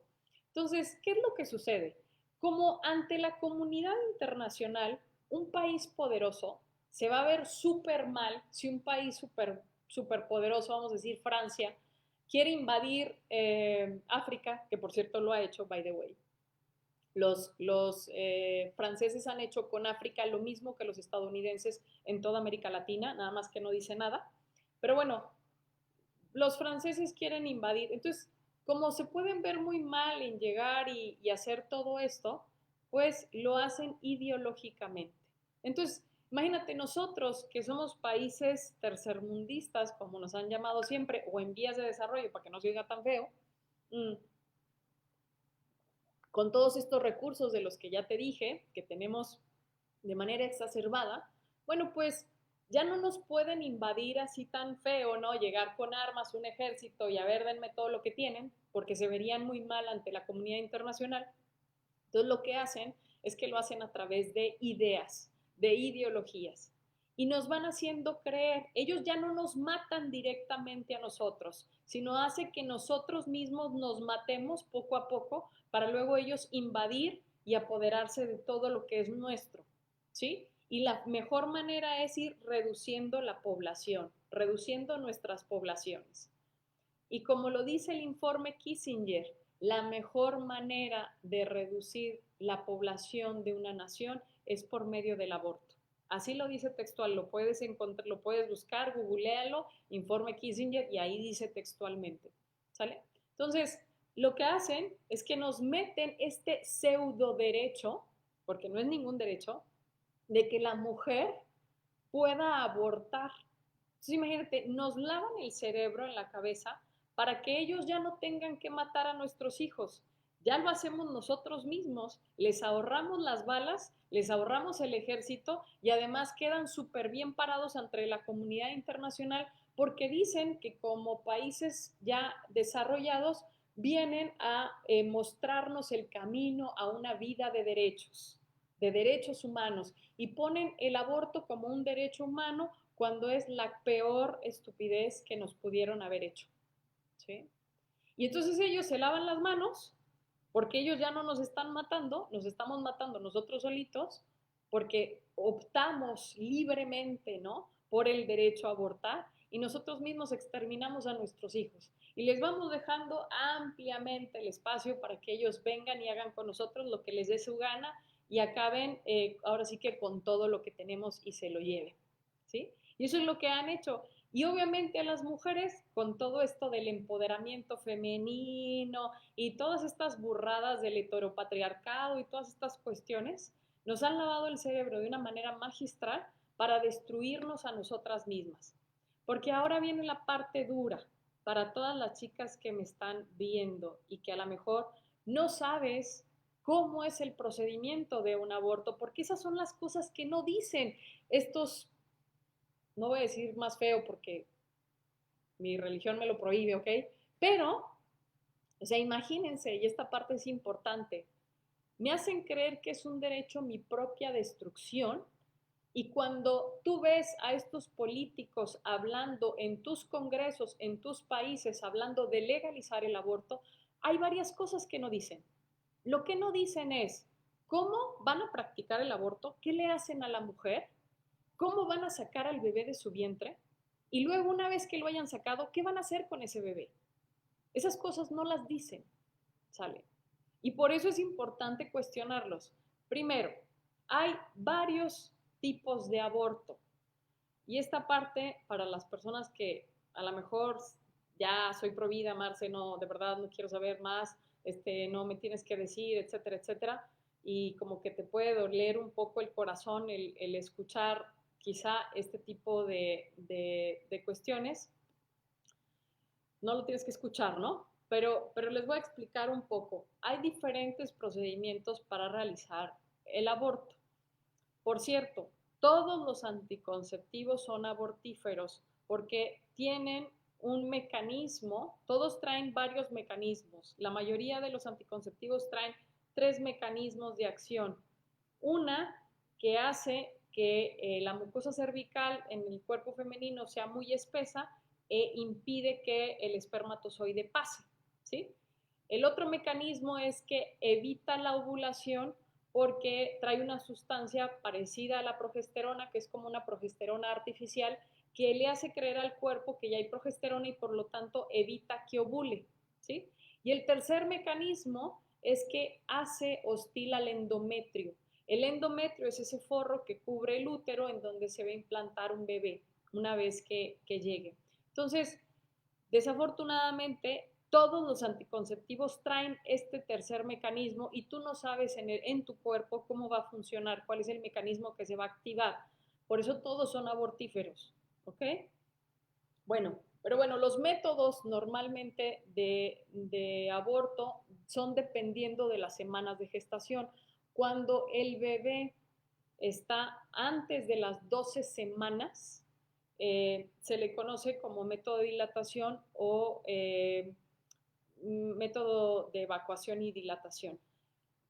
Entonces, ¿qué es lo que sucede? Como ante la comunidad internacional, un país poderoso se va a ver súper mal si un país súper poderoso, vamos a decir Francia, quiere invadir África, que por cierto lo ha hecho, by the way. Los franceses han hecho con África lo mismo que los estadounidenses en toda América Latina, nada más que no dice nada. Pero bueno, los franceses quieren invadir. Entonces, como se pueden ver muy mal en llegar y hacer todo esto, pues lo hacen ideológicamente. Entonces, imagínate nosotros que somos países tercermundistas, como nos han llamado siempre, o en vías de desarrollo, para que no se oiga tan feo, con todos estos recursos de los que ya te dije, que tenemos de manera exacerbada, bueno, pues Ya no nos pueden invadir así tan feo, ¿no? Llegar con armas, un ejército y a ver, denme todo lo que tienen, porque se verían muy mal ante la comunidad internacional. Entonces lo que hacen es que lo hacen a través de ideas, de ideologías. Y nos van haciendo creer, ellos ya no nos matan directamente a nosotros, sino hace que nosotros mismos nos matemos poco a poco para luego ellos invadir y apoderarse de todo lo que es nuestro, ¿sí? Y la mejor manera es ir reduciendo la población, reduciendo nuestras poblaciones. Y como lo dice el informe Kissinger, la mejor manera de reducir la población de una nación es por medio del aborto. Así lo dice textual, lo puedes encontrar, lo puedes buscar, googlealo, informe Kissinger, y ahí dice textualmente. ¿Sale? Entonces, lo que hacen es que nos meten este pseudo derecho, porque no es ningún derecho, de que la mujer pueda abortar. Entonces, imagínate, nos lavan el cerebro en la cabeza para que ellos ya no tengan que matar a nuestros hijos. Ya lo hacemos nosotros mismos, les ahorramos las balas, les ahorramos el ejército y además quedan súper bien parados ante la comunidad internacional porque dicen que como países ya desarrollados vienen a mostrarnos el camino a una vida de derechos humanos, y ponen el aborto como un derecho humano cuando es la peor estupidez que nos pudieron haber hecho. ¿Sí? Y entonces ellos se lavan las manos porque ellos ya no nos están matando, nos estamos matando nosotros solitos porque optamos libremente, ¿no? Por el derecho a abortar y nosotros mismos exterminamos a nuestros hijos y les vamos dejando ampliamente el espacio para que ellos vengan y hagan con nosotros lo que les dé su gana y acaben ahora sí que con todo lo que tenemos y se lo lleven, ¿sí? Y eso es lo que han hecho. Y obviamente a las mujeres, con todo esto del empoderamiento femenino y todas estas burradas del heteropatriarcado y todas estas cuestiones, nos han lavado el cerebro de una manera magistral para destruirnos a nosotras mismas. Porque ahora viene la parte dura para todas las chicas que me están viendo y que a lo mejor no sabes cómo es el procedimiento de un aborto, porque esas son las cosas que no dicen estos, no voy a decir más feo porque mi religión me lo prohíbe, ¿ok? Pero, o sea, imagínense, y esta parte es importante, me hacen creer que es un derecho mi propia destrucción, y cuando tú ves a estos políticos hablando en tus congresos, en tus países, hablando de legalizar el aborto, hay varias cosas que no dicen. Lo que no dicen es cómo van a practicar el aborto, qué le hacen a la mujer, cómo van a sacar al bebé de su vientre y luego una vez que lo hayan sacado, ¿qué van a hacer con ese bebé? Esas cosas no las dicen, ¿sale? Y por eso es importante cuestionarlos. Primero, hay varios tipos de aborto. Y esta parte, para las personas que a lo mejor ya soy pro vida, Marce, no, de verdad no quiero saber más, no me tienes que decir, etcétera, etcétera, y como que te puede doler un poco el corazón el escuchar quizá este tipo de cuestiones, no lo tienes que escuchar, ¿no? Pero les voy a explicar un poco. Hay diferentes procedimientos para realizar el aborto. Por cierto, todos los anticonceptivos son abortíferos porque tienen un mecanismo, todos traen varios mecanismos. La mayoría de los anticonceptivos traen tres mecanismos de acción. Una que hace que la mucosa cervical en el cuerpo femenino sea muy espesa e impide que el espermatozoide pase, ¿sí? El otro mecanismo es que evita la ovulación porque trae una sustancia parecida a la progesterona, que es como una progesterona artificial, que le hace creer al cuerpo que ya hay progesterona y por lo tanto evita que ovule, ¿sí? Y el tercer mecanismo es que hace hostil al endometrio. El endometrio es ese forro que cubre el útero en donde se va a implantar un bebé una vez que llegue. Entonces, desafortunadamente, todos los anticonceptivos traen este tercer mecanismo y tú no sabes en tu cuerpo cómo va a funcionar, cuál es el mecanismo que se va a activar. Por eso todos son abortíferos, ¿ok? Bueno, pero bueno, los métodos normalmente de aborto son dependiendo de las semanas de gestación. Cuando el bebé está antes de las 12 semanas, se le conoce como método de dilatación o método de evacuación y dilatación.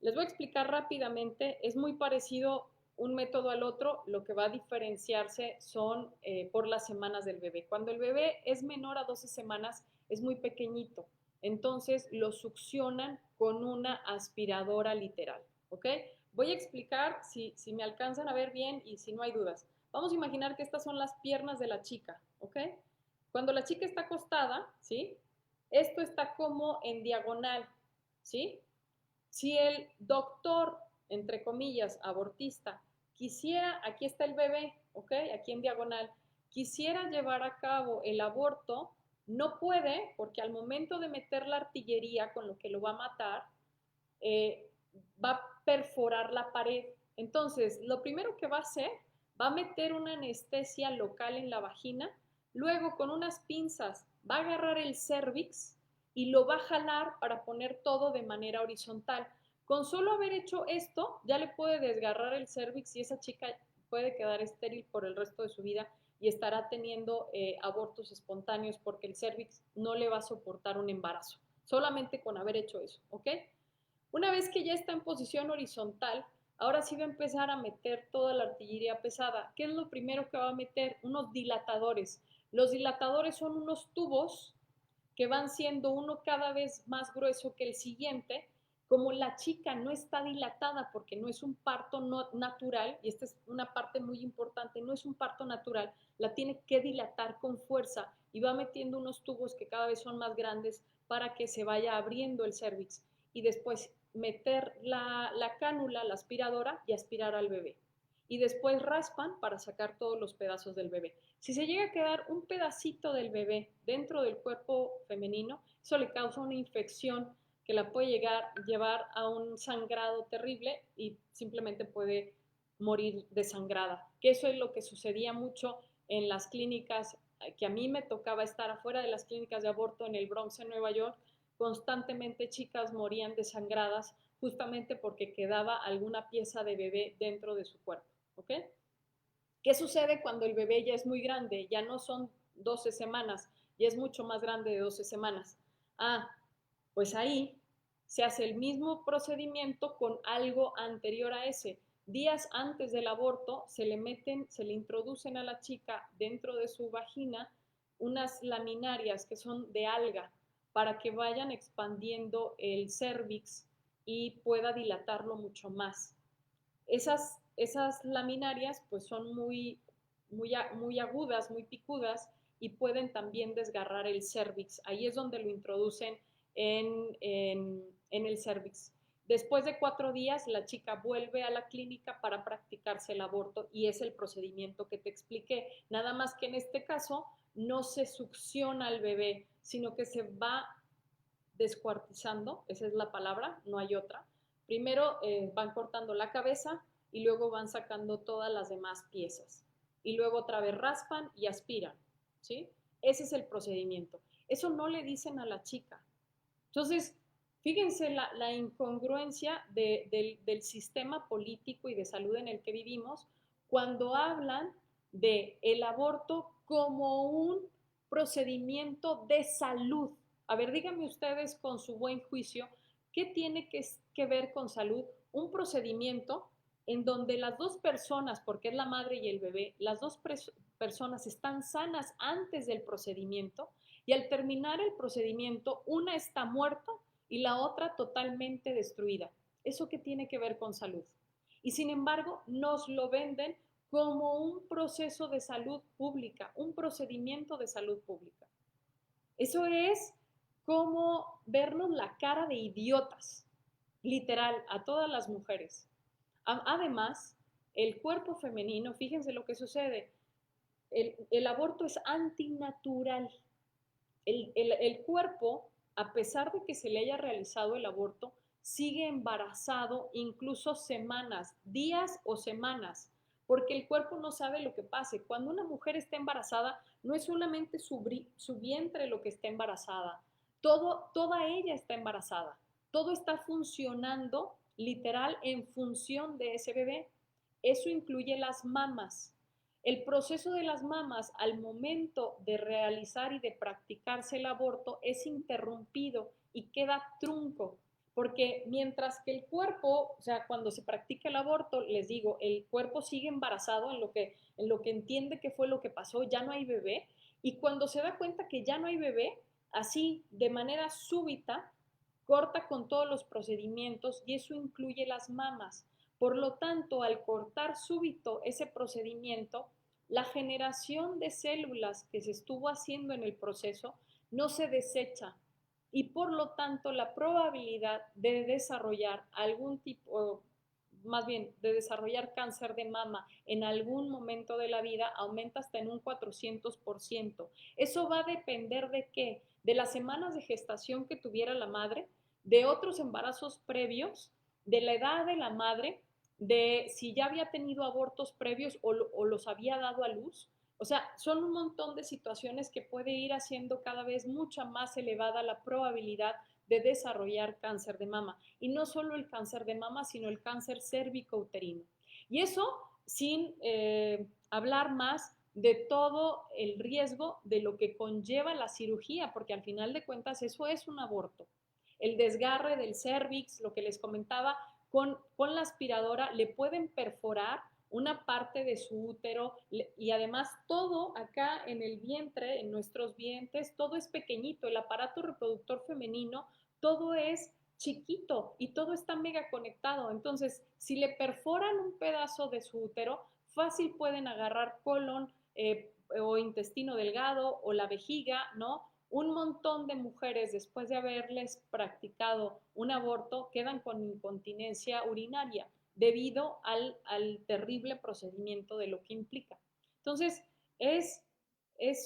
Les voy a explicar rápidamente, es muy parecido un método al otro, lo que va a diferenciarse son por las semanas del bebé. Cuando el bebé es menor a 12 semanas, es muy pequeñito, entonces lo succionan con una aspiradora literal, ¿ok? Voy a explicar si me alcanzan a ver bien y si no hay dudas. Vamos a imaginar que estas son las piernas de la chica, ¿ok? Cuando la chica está acostada, ¿sí? Esto está como en diagonal, ¿sí? Si el doctor, entre comillas, abortista, quisiera, aquí está el bebé, ¿ok? Aquí en diagonal, quisiera llevar a cabo el aborto, no puede porque al momento de meter la artillería con lo que lo va a matar, eh, va a perforar la pared. Entonces, lo primero que va a hacer, va a meter una anestesia local en la vagina, luego con unas pinzas va a agarrar el cervix y lo va a jalar para poner todo de manera horizontal. Con solo haber hecho esto, ya le puede desgarrar el cervix y esa chica puede quedar estéril por el resto de su vida y estará teniendo abortos espontáneos porque el cervix no le va a soportar un embarazo, solamente con haber hecho eso, ¿ok? Una vez que ya está en posición horizontal, ahora sí va a empezar a meter toda la artillería pesada. ¿Qué es lo primero que va a meter? Unos dilatadores. Los dilatadores son unos tubos que van siendo uno cada vez más grueso que el siguiente. Como la chica no está dilatada porque no es un parto no natural, y esta es una parte muy importante, no es un parto natural, la tiene que dilatar con fuerza y va metiendo unos tubos que cada vez son más grandes para que se vaya abriendo el cervix y después meter la cánula, la aspiradora y aspirar al bebé. Y después raspan para sacar todos los pedazos del bebé. Si se llega a quedar un pedacito del bebé dentro del cuerpo femenino, eso le causa una infección que la puede llevar a un sangrado terrible y simplemente puede morir desangrada. Que eso es lo que sucedía mucho en las clínicas, que a mí me tocaba estar afuera de las clínicas de aborto en el Bronx, en Nueva York. Constantemente chicas morían desangradas justamente porque quedaba alguna pieza de bebé dentro de su cuerpo, ¿ok? ¿Qué sucede cuando el bebé ya es muy grande? Ya no son 12 semanas, ya es mucho más grande de 12 semanas. Ah, pues ahí se hace el mismo procedimiento con algo anterior a ese. Días antes del aborto se le introducen a la chica dentro de su vagina unas laminarias que son de alga para que vayan expandiendo el cervix y pueda dilatarlo mucho más. Esas laminarias pues son muy agudas, muy picudas y pueden también desgarrar el cervix. Ahí es donde lo introducen en el cervix. Después de 4 días, la chica vuelve a la clínica para practicarse el aborto y es el procedimiento que te expliqué. Nada más que en este caso no se succiona al bebé, sino que se va descuartizando, esa es la palabra, no hay otra. Primero van cortando la cabeza y luego van sacando todas las demás piezas. Y luego otra vez raspan y aspiran, ¿sí? Ese es el procedimiento. Eso no le dicen a la chica. Entonces, fíjense la incongruencia del sistema político y de salud en el que vivimos cuando hablan de el aborto como un procedimiento de salud. A ver, díganme ustedes con su buen juicio, ¿qué tiene que ver con salud? Un procedimiento en donde las dos personas, porque es la madre y el bebé, las dos personas están sanas antes del procedimiento y al terminar el procedimiento, una está muerta y la otra totalmente destruida. ¿Eso qué tiene que ver con salud? Y sin embargo, nos lo venden como un proceso de salud pública, un procedimiento de salud pública. Eso es como vernos la cara de idiotas, literal, a todas las mujeres. Además, el cuerpo femenino, fíjense lo que sucede, el aborto es antinatural. El cuerpo, a pesar de que se le haya realizado el aborto, sigue embarazado incluso semanas, días o semanas, porque el cuerpo no sabe lo que pase. Cuando una mujer está embarazada, no es solamente su vientre lo que está embarazada, toda ella está embarazada, todo está funcionando literal en función de ese bebé. Eso incluye las mamas. El proceso de las mamas al momento de realizar y de practicarse el aborto es interrumpido y queda trunco, porque mientras que el cuerpo, o sea, cuando se practica el aborto, les digo, el cuerpo sigue embarazado en lo que entiende que fue lo que pasó, ya no hay bebé, y cuando se da cuenta que ya no hay bebé, así de manera súbita, corta con todos los procedimientos y eso incluye las mamas. Por lo tanto, al cortar súbito ese procedimiento, la generación de células que se estuvo haciendo en el proceso no se desecha y por lo tanto la probabilidad de desarrollar algún tipo, más bien de desarrollar cáncer de mama en algún momento de la vida aumenta hasta en un 400%. Eso va a depender de qué, de las semanas de gestación que tuviera la madre, de otros embarazos previos, de la edad de la madre, de si ya había tenido abortos previos o los había dado a luz. O sea, son un montón de situaciones que puede ir haciendo cada vez mucha más elevada la probabilidad de desarrollar cáncer de mama. Y no solo el cáncer de mama, sino el cáncer cérvico-uterino. Y eso sin hablar más de todo el riesgo de lo que conlleva la cirugía, porque al final de cuentas eso es un aborto. El desgarre del cervix, lo que les comentaba, con la aspiradora le pueden perforar una parte de su útero y además todo acá en el vientre, en nuestros vientres, todo es pequeñito, el aparato reproductor femenino, todo es chiquito y todo está mega conectado. Entonces, si le perforan un pedazo de su útero, fácil pueden agarrar colon o intestino delgado o la vejiga, ¿no? Un montón de mujeres después de haberles practicado un aborto quedan con incontinencia urinaria debido al terrible procedimiento de lo que implica. Entonces, es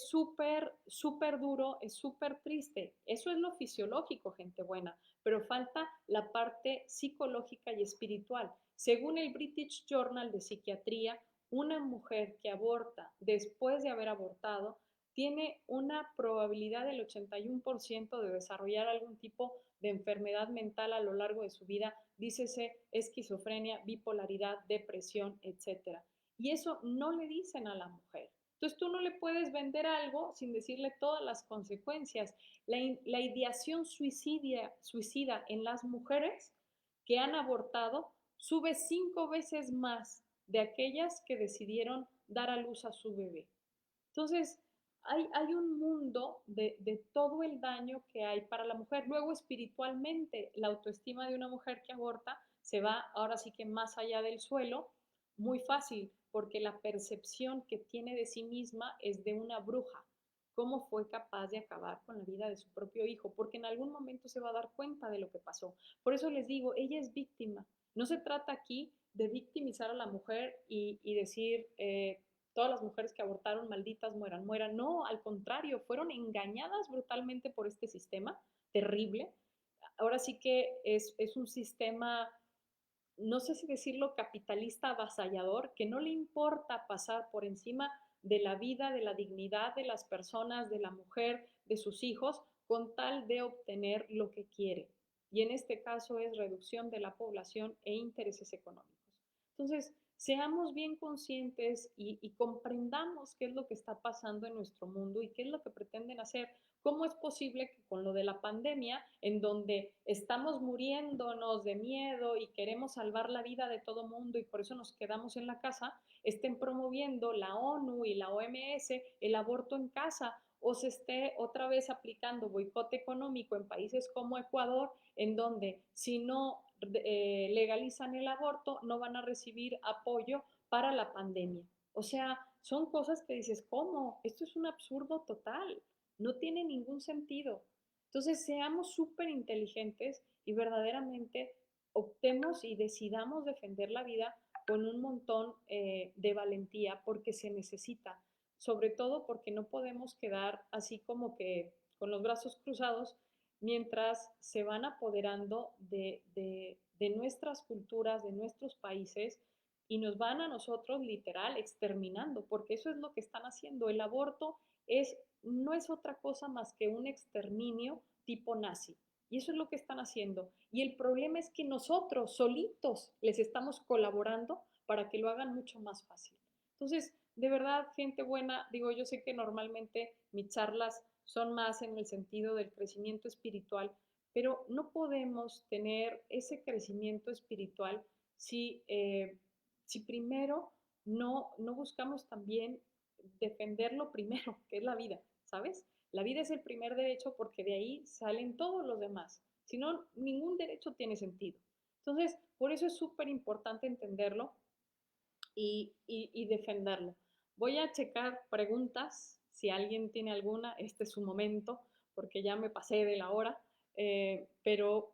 súper, súper duro, es súper triste. Eso es lo fisiológico, gente buena, pero falta la parte psicológica y espiritual. Según el British Journal de Psiquiatría, una mujer que aborta después de haber abortado tiene una probabilidad del 81% de desarrollar algún tipo de enfermedad mental a lo largo de su vida, dícese esquizofrenia, bipolaridad, depresión, etcétera. Y eso no le dicen a la mujer. Entonces tú no le puedes vender algo sin decirle todas las consecuencias. La ideación suicida en las mujeres que han abortado sube 5 veces más de aquellas que decidieron dar a luz a su bebé. Entonces, hay un mundo de todo el daño que hay para la mujer. Luego, espiritualmente, la autoestima de una mujer que aborta se va ahora sí que más allá del suelo, muy fácil, porque la percepción que tiene de sí misma es de una bruja. ¿Cómo fue capaz de acabar con la vida de su propio hijo? Porque en algún momento se va a dar cuenta de lo que pasó. Por eso les digo, ella es víctima. No se trata aquí de victimizar a la mujer y decir, todas las mujeres que abortaron, malditas, mueran, mueran. No, al contrario, fueron engañadas brutalmente por este sistema terrible. Ahora sí que es un sistema, no sé si decirlo, capitalista avasallador, que no le importa pasar por encima de la vida, de la dignidad de las personas, de la mujer, de sus hijos, con tal de obtener lo que quiere. Y en este caso es reducción de la población e intereses económicos. Entonces, seamos bien conscientes y comprendamos qué es lo que está pasando en nuestro mundo y qué es lo que pretenden hacer. ¿Cómo es posible que con lo de la pandemia, en donde estamos muriéndonos de miedo y queremos salvar la vida de todo mundo y por eso nos quedamos en la casa, estén promoviendo la ONU y la OMS el aborto en casa o se esté otra vez aplicando boicot económico en países como Ecuador, en donde si no legalizan el aborto no van a recibir apoyo para la pandemia? O sea, son cosas que dices, ¿cómo? Esto es un absurdo total. No tiene ningún sentido. Entonces, seamos súper inteligentes y verdaderamente optemos y decidamos defender la vida con un montón de valentía porque se necesita, sobre todo porque no podemos quedar así como que con los brazos cruzados mientras se van apoderando de nuestras culturas, de nuestros países y nos van a nosotros literal exterminando, porque eso es lo que están haciendo. El aborto no es otra cosa más que un exterminio tipo nazi. Y eso es lo que están haciendo. Y el problema es que nosotros solitos les estamos colaborando para que lo hagan mucho más fácil. Entonces, de verdad, gente buena, digo, yo sé que normalmente mis charlas son más en el sentido del crecimiento espiritual, pero no podemos tener ese crecimiento espiritual si primero no buscamos también defender lo primero, que es la vida, ¿sabes? La vida es el primer derecho porque de ahí salen todos los demás. Si no, ningún derecho tiene sentido. Entonces, por eso es súper importante entenderlo y defenderlo. Voy a checar preguntas, si alguien tiene alguna, este es su momento, porque ya me pasé de la hora, pero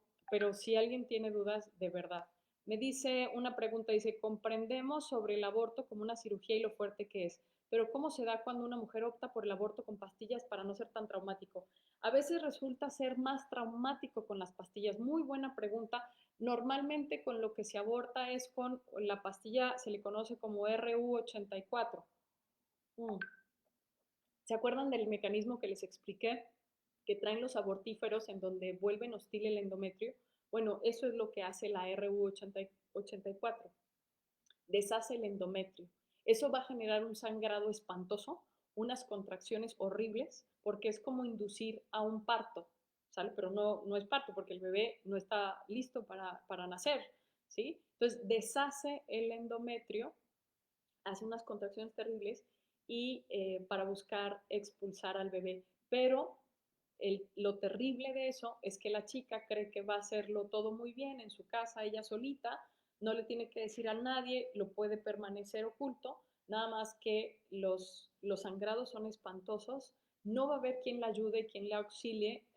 si alguien tiene dudas, de verdad. Me dice una pregunta, dice, comprendemos sobre el aborto como una cirugía y lo fuerte que es, pero ¿cómo se da cuando una mujer opta por el aborto con pastillas para no ser tan traumático? A veces resulta ser más traumático con las pastillas. Muy buena pregunta. Normalmente con lo que se aborta es con la pastilla, se le conoce como RU84. Mm. ¿Se acuerdan del mecanismo que les expliqué? Que traen los abortíferos en donde vuelven hostil el endometrio. Bueno, eso es lo que hace la RU84. Deshace el endometrio. Eso va a generar un sangrado espantoso, unas contracciones horribles, porque es como inducir a un parto, ¿sale? Pero no es parto, porque el bebé no está listo para nacer, ¿sí? Entonces, deshace el endometrio, hace unas contracciones terribles y para buscar expulsar al bebé. Pero lo terrible de eso es que la chica cree que va a hacerlo todo muy bien en su casa, ella solita, no le tiene que decir a nadie, lo puede permanecer oculto, nada más que los sangrados son espantosos, no va a haber quien la ayude, quien la auxilie,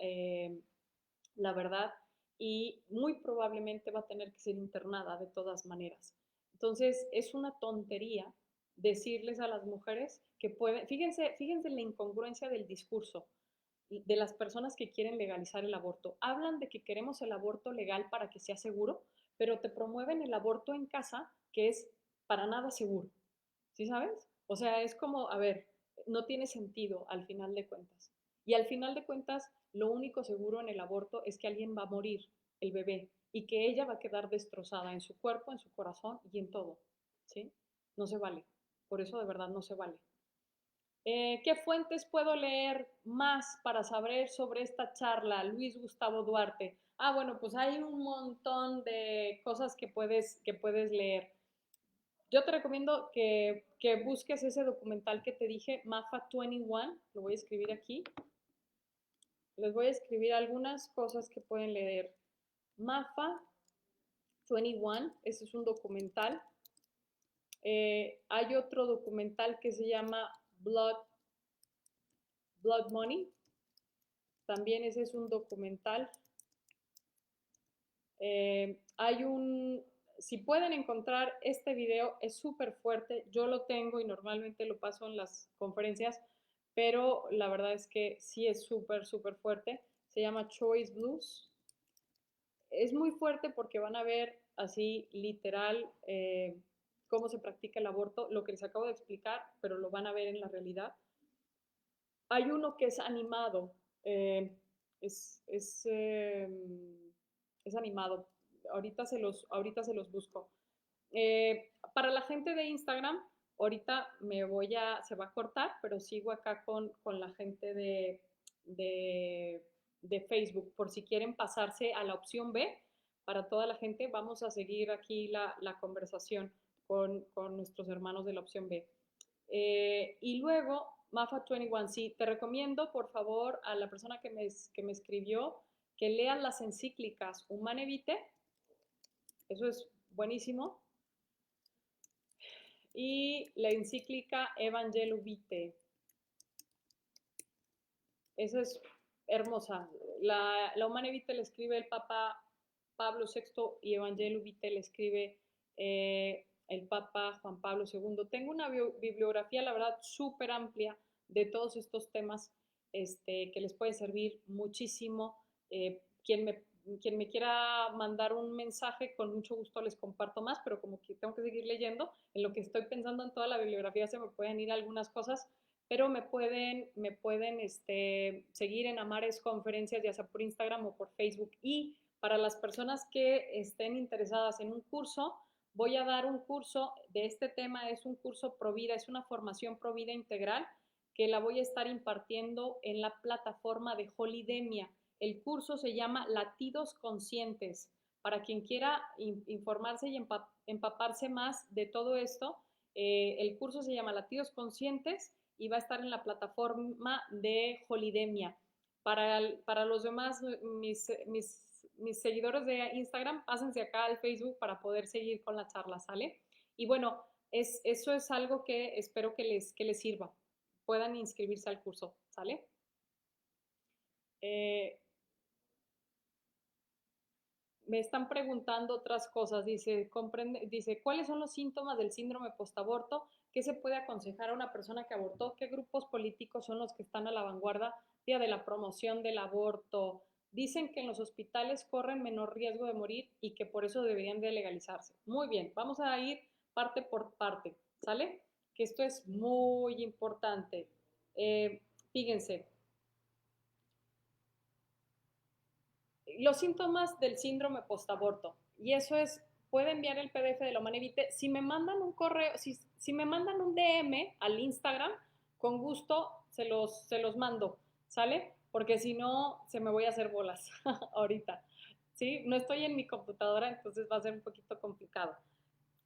la verdad, y muy probablemente va a tener que ser internada de todas maneras. Entonces, es una tontería decirles a las mujeres que pueden, fíjense la incongruencia del discurso de las personas que quieren legalizar el aborto. Hablan de que queremos el aborto legal para que sea seguro, pero te promueven el aborto en casa, que es para nada seguro. ¿Sí sabes? O sea, es como, a ver, no tiene sentido al final de cuentas. Y al final de cuentas, lo único seguro en el aborto es que alguien va a morir, el bebé, y que ella va a quedar destrozada en su cuerpo, en su corazón y en todo. ¿Sí? No se vale. Por eso de verdad no se vale. ¿Qué fuentes puedo leer más para saber sobre esta charla? Luis Gustavo Duarte. Ah, bueno, pues hay un montón de cosas que puedes leer. Yo te recomiendo que busques ese documental que te dije, MAFA 21, lo voy a escribir aquí. Les voy a escribir algunas cosas que pueden leer. MAFA 21, ese es un documental. Hay otro documental que se llama Blood Money. También ese es un documental. Si pueden encontrar este video, es súper fuerte. Yo lo tengo y normalmente lo paso en las conferencias, pero la verdad es que sí es súper, súper fuerte. Se llama Choice Blues. Es muy fuerte porque van a ver así literal cómo se practica el aborto, lo que les acabo de explicar, pero lo van a ver en la realidad. Hay uno que es animado, eh, es, es, eh, es animado. Ahorita se los busco. Para la gente de Instagram, ahorita se va a cortar, pero sigo acá con la gente de Facebook, por si quieren pasarse a la opción B. Para toda la gente, vamos a seguir aquí la conversación con nuestros hermanos de la opción B. Y luego, Mafa 21, sí, te recomiendo, por favor, a la persona que me escribió, que lean las encíclicas Humane Vitae, eso es buenísimo, y la encíclica Evangelii Vitae, esa es hermosa. La Humane Vitae le escribe el Papa Pablo VI y Evangelii Vitae le escribe el Papa Juan Pablo II. Tengo una bibliografía, la verdad, súper amplia de todos estos temas que les puede servir muchísimo. Quien me quiera mandar un mensaje, con mucho gusto les comparto más, pero como que tengo que seguir leyendo, en lo que estoy pensando en toda la bibliografía se me pueden ir algunas cosas, pero me pueden seguir en Amares Conferencias, ya sea por Instagram o por Facebook. Y para las personas que estén interesadas en un curso, voy a dar un curso de este tema, es un curso Provida, es una formación Provida integral que la voy a estar impartiendo en la plataforma de Holidemia. El curso se llama Latidos Conscientes. Para quien quiera informarse y empaparse más de todo esto, el curso se llama Latidos Conscientes y va a estar en la plataforma de Holidemia. Para los demás, mis seguidores de Instagram, pásense acá al Facebook para poder seguir con la charla, ¿sale? Y bueno, eso es algo que espero que les sirva. Puedan inscribirse al curso, ¿sale? Eh, Me están preguntando otras cosas. Dice, ¿cuáles son los síntomas del síndrome postaborto? ¿Qué se puede aconsejar a una persona que abortó? ¿Qué grupos políticos son los que están a la vanguardia de la promoción del aborto? Dicen que en los hospitales corren menor riesgo de morir y que por eso deberían de legalizarse. Muy bien, vamos a ir parte por parte, ¿sale? Que esto es muy importante. Fíjense, los síntomas del síndrome postaborto. Y eso es, puede enviar el PDF de la Humanevite. Si me mandan un correo, si me mandan un DM al Instagram, con gusto se los mando, ¿sale? Porque si no, se me voy a hacer bolas ahorita. ¿Sí? No estoy en mi computadora, entonces va a ser un poquito complicado.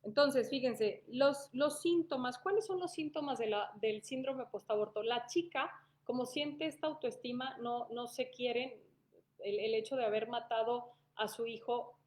Entonces, fíjense, los síntomas, ¿cuáles son los síntomas del síndrome postaborto? La chica, como siente esta autoestima, no se quieren, el hecho de haber matado a su hijo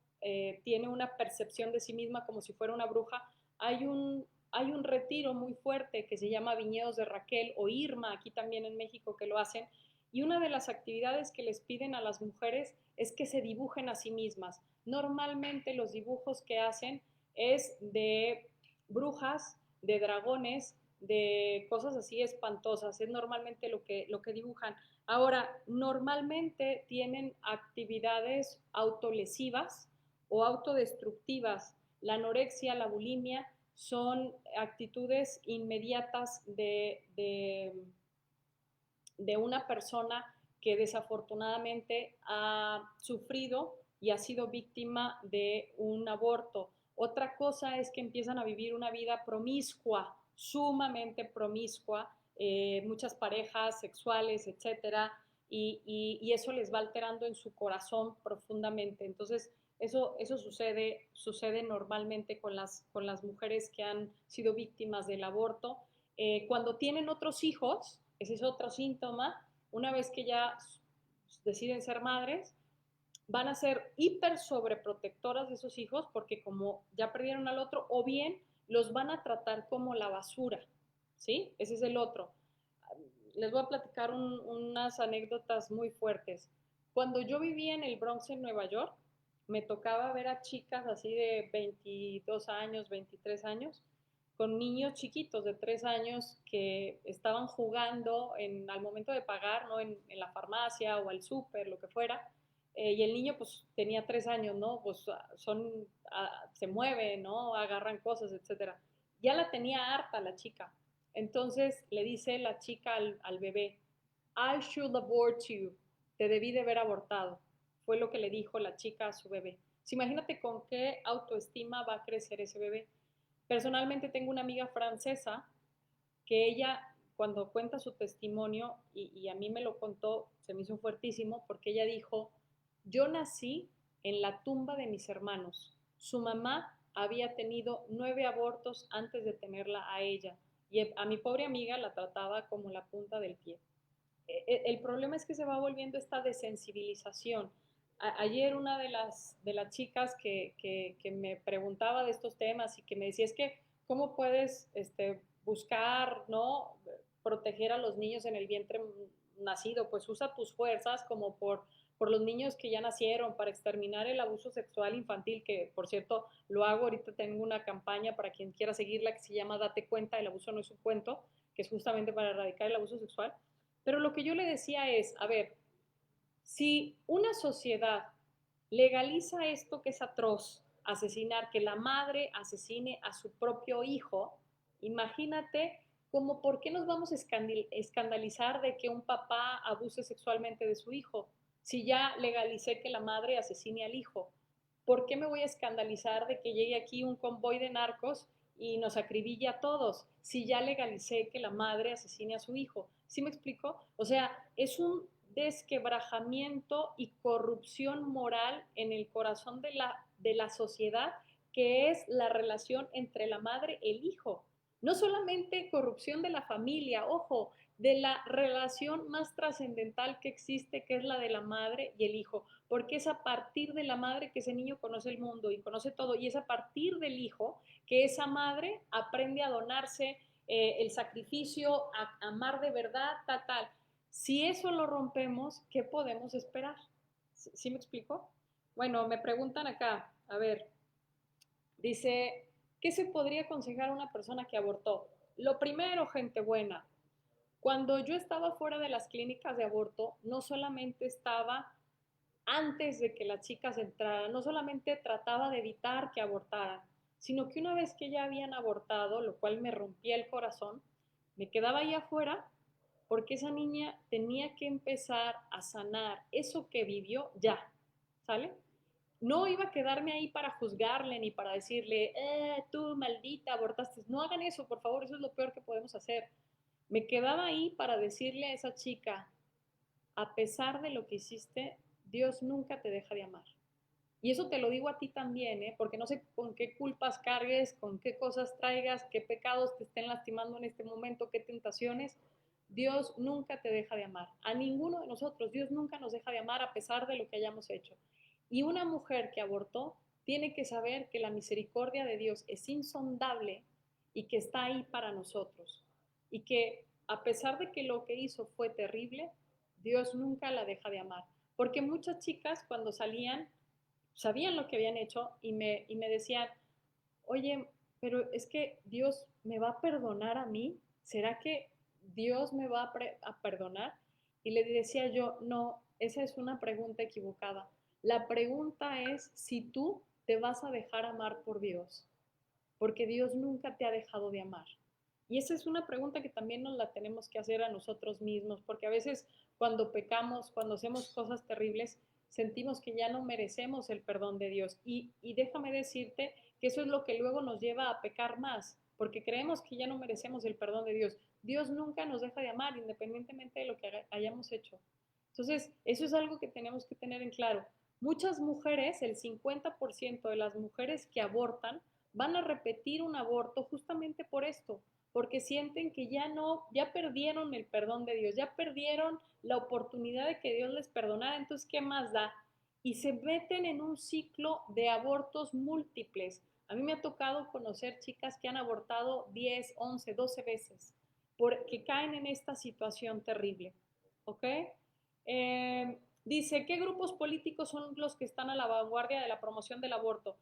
tiene una percepción de sí misma como si fuera una bruja. Hay un retiro muy fuerte que se llama Viñedos de Raquel o Irma, aquí también en México que lo hacen, y una de las actividades que les piden a las mujeres es que se dibujen a sí mismas. Normalmente los dibujos que hacen es de brujas, de dragones, de cosas así espantosas. Es normalmente lo que dibujan. Ahora, normalmente tienen actividades autolesivas o autodestructivas. La anorexia, la bulimia son actitudes inmediatas de una persona que desafortunadamente ha sufrido y ha sido víctima de un aborto. Otra cosa es que empiezan a vivir una vida promiscua, sumamente promiscua, muchas parejas sexuales, etcétera, y eso les va alterando en su corazón profundamente. Entonces, eso sucede normalmente con las mujeres que han sido víctimas del aborto. Cuando tienen otros hijos, ese es otro síntoma, una vez que ya deciden ser madres, van a ser hiper sobreprotectoras de esos hijos porque como ya perdieron al otro, o bien los van a tratar como la basura, ¿sí? Ese es el otro. Les voy a platicar unas anécdotas muy fuertes. Cuando yo vivía en el Bronx, en Nueva York, me tocaba ver a chicas así de 22 años, 23 años, con niños chiquitos de 3 años que estaban jugando al momento de pagar, ¿no? En la farmacia o al súper, lo que fuera, y el niño pues tenía 3 años, ¿no? Pues se mueve, ¿no? Agarran cosas, etcétera. Ya la tenía harta la chica. Entonces le dice la chica al bebé, I should abort you, te debí de haber abortado. Fue lo que le dijo la chica a su bebé. Imagínate con qué autoestima va a crecer ese bebé. Personalmente tengo una amiga francesa que ella, cuando cuenta su testimonio, y a mí me lo contó, se me hizo fuertísimo, porque ella dijo, yo nací en la tumba de mis hermanos. Su mamá había tenido 9 abortos antes de tenerla a ella, y a mi pobre amiga la trataba como la punta del pie. El problema es que se va volviendo esta desensibilización. Ayer una de las chicas que me preguntaba de estos temas y que me decía es que cómo puedes buscar, ¿no? Proteger a los niños en el vientre nacido, pues usa tus fuerzas como por los niños que ya nacieron, para exterminar el abuso sexual infantil, que por cierto lo hago, ahorita tengo una campaña para quien quiera seguirla que se llama Date cuenta, el abuso no es un cuento, que es justamente para erradicar el abuso sexual. Pero lo que yo le decía es, a ver, si una sociedad legaliza esto que es atroz, asesinar, que la madre asesine a su propio hijo, imagínate como por qué nos vamos a escandalizar de que un papá abuse sexualmente de su hijo, si ya legalicé que la madre asesine al hijo. ¿Por qué me voy a escandalizar de que llegue aquí un convoy de narcos y nos acribille a todos si ya legalicé que la madre asesine a su hijo? ¿Sí me explico? O sea, es un desquebrajamiento y corrupción moral en el corazón de la sociedad, que es la relación entre la madre y el hijo. No solamente corrupción de la familia, ojo, de la relación más trascendental que existe, que es la de la madre y el hijo, porque es a partir de la madre que ese niño conoce el mundo y conoce todo, y es a partir del hijo que esa madre aprende a donarse, el sacrificio, a amar de verdad, tal. Si eso lo rompemos, ¿qué podemos esperar? ¿Sí me explico? Bueno, me preguntan acá, a ver, dice, ¿qué se podría aconsejar a una persona que abortó? Lo primero, gente buena, cuando yo estaba fuera de las clínicas de aborto, no solamente estaba antes de que las chicas entraran, no solamente trataba de evitar que abortaran, sino que una vez que ya habían abortado, lo cual me rompía el corazón, me quedaba ahí afuera porque esa niña tenía que empezar a sanar eso que vivió ya, ¿sale? No iba a quedarme ahí para juzgarle ni para decirle, tú maldita, abortaste. No hagan eso, por favor, eso es lo peor que podemos hacer. Me quedaba ahí para decirle a esa chica, a pesar de lo que hiciste, Dios nunca te deja de amar. Y eso te lo digo a ti también, ¿eh? Porque no sé con qué culpas cargues, con qué cosas traigas, qué pecados te estén lastimando en este momento, qué tentaciones. Dios nunca te deja de amar. A ninguno de nosotros, Dios nunca nos deja de amar a pesar de lo que hayamos hecho. Y una mujer que abortó tiene que saber que la misericordia de Dios es insondable y que está ahí para nosotros. Y que a pesar de que lo que hizo fue terrible, Dios nunca la deja de amar. Porque muchas chicas cuando salían sabían lo que habían hecho y me decían, oye, pero es que Dios me va a perdonar a mí. ¿Será que Dios me va a perdonar? Y le decía yo, no, esa es una pregunta equivocada. La pregunta es si tú te vas a dejar amar por Dios, porque Dios nunca te ha dejado de amar. Y esa es una pregunta que también nos la tenemos que hacer a nosotros mismos, porque a veces cuando pecamos, cuando hacemos cosas terribles, sentimos que ya no merecemos el perdón de Dios. Y déjame decirte que eso es lo que luego nos lleva a pecar más, porque creemos que ya no merecemos el perdón de Dios. Dios nunca nos deja de amar, independientemente de lo que hayamos hecho. Entonces, eso es algo que tenemos que tener en claro. Muchas mujeres, el 50% de las mujeres que abortan, van a repetir un aborto justamente por esto, porque sienten que ya no, ya perdieron el perdón de Dios, ya perdieron la oportunidad de que Dios les perdonara, entonces, ¿qué más da? Y se meten en un ciclo de abortos múltiples. A mí me ha tocado conocer chicas que han abortado 10, 11, 12 veces, porque caen en esta situación terrible, ¿ok? Dice, ¿qué grupos políticos son los que están a la vanguardia de la promoción del aborto?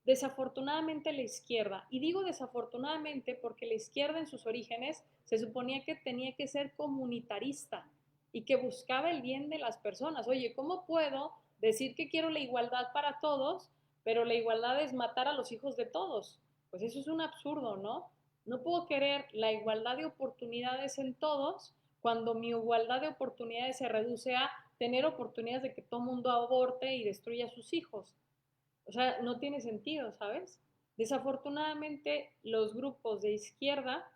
Desafortunadamente la izquierda. Y digo desafortunadamente porque la izquierda en sus orígenes se suponía que tenía que ser comunitarista y que buscaba el bien de las personas. Oye, ¿cómo puedo decir que quiero la igualdad para todos, pero la igualdad es matar a los hijos de todos? Pues eso es un absurdo, ¿no? No puedo querer la igualdad de oportunidades en todos cuando mi igualdad de oportunidades se reduce a tener oportunidades de que todo mundo aborte y destruya a sus hijos. O sea, no tiene sentido, ¿sabes? Desafortunadamente, los grupos de izquierda,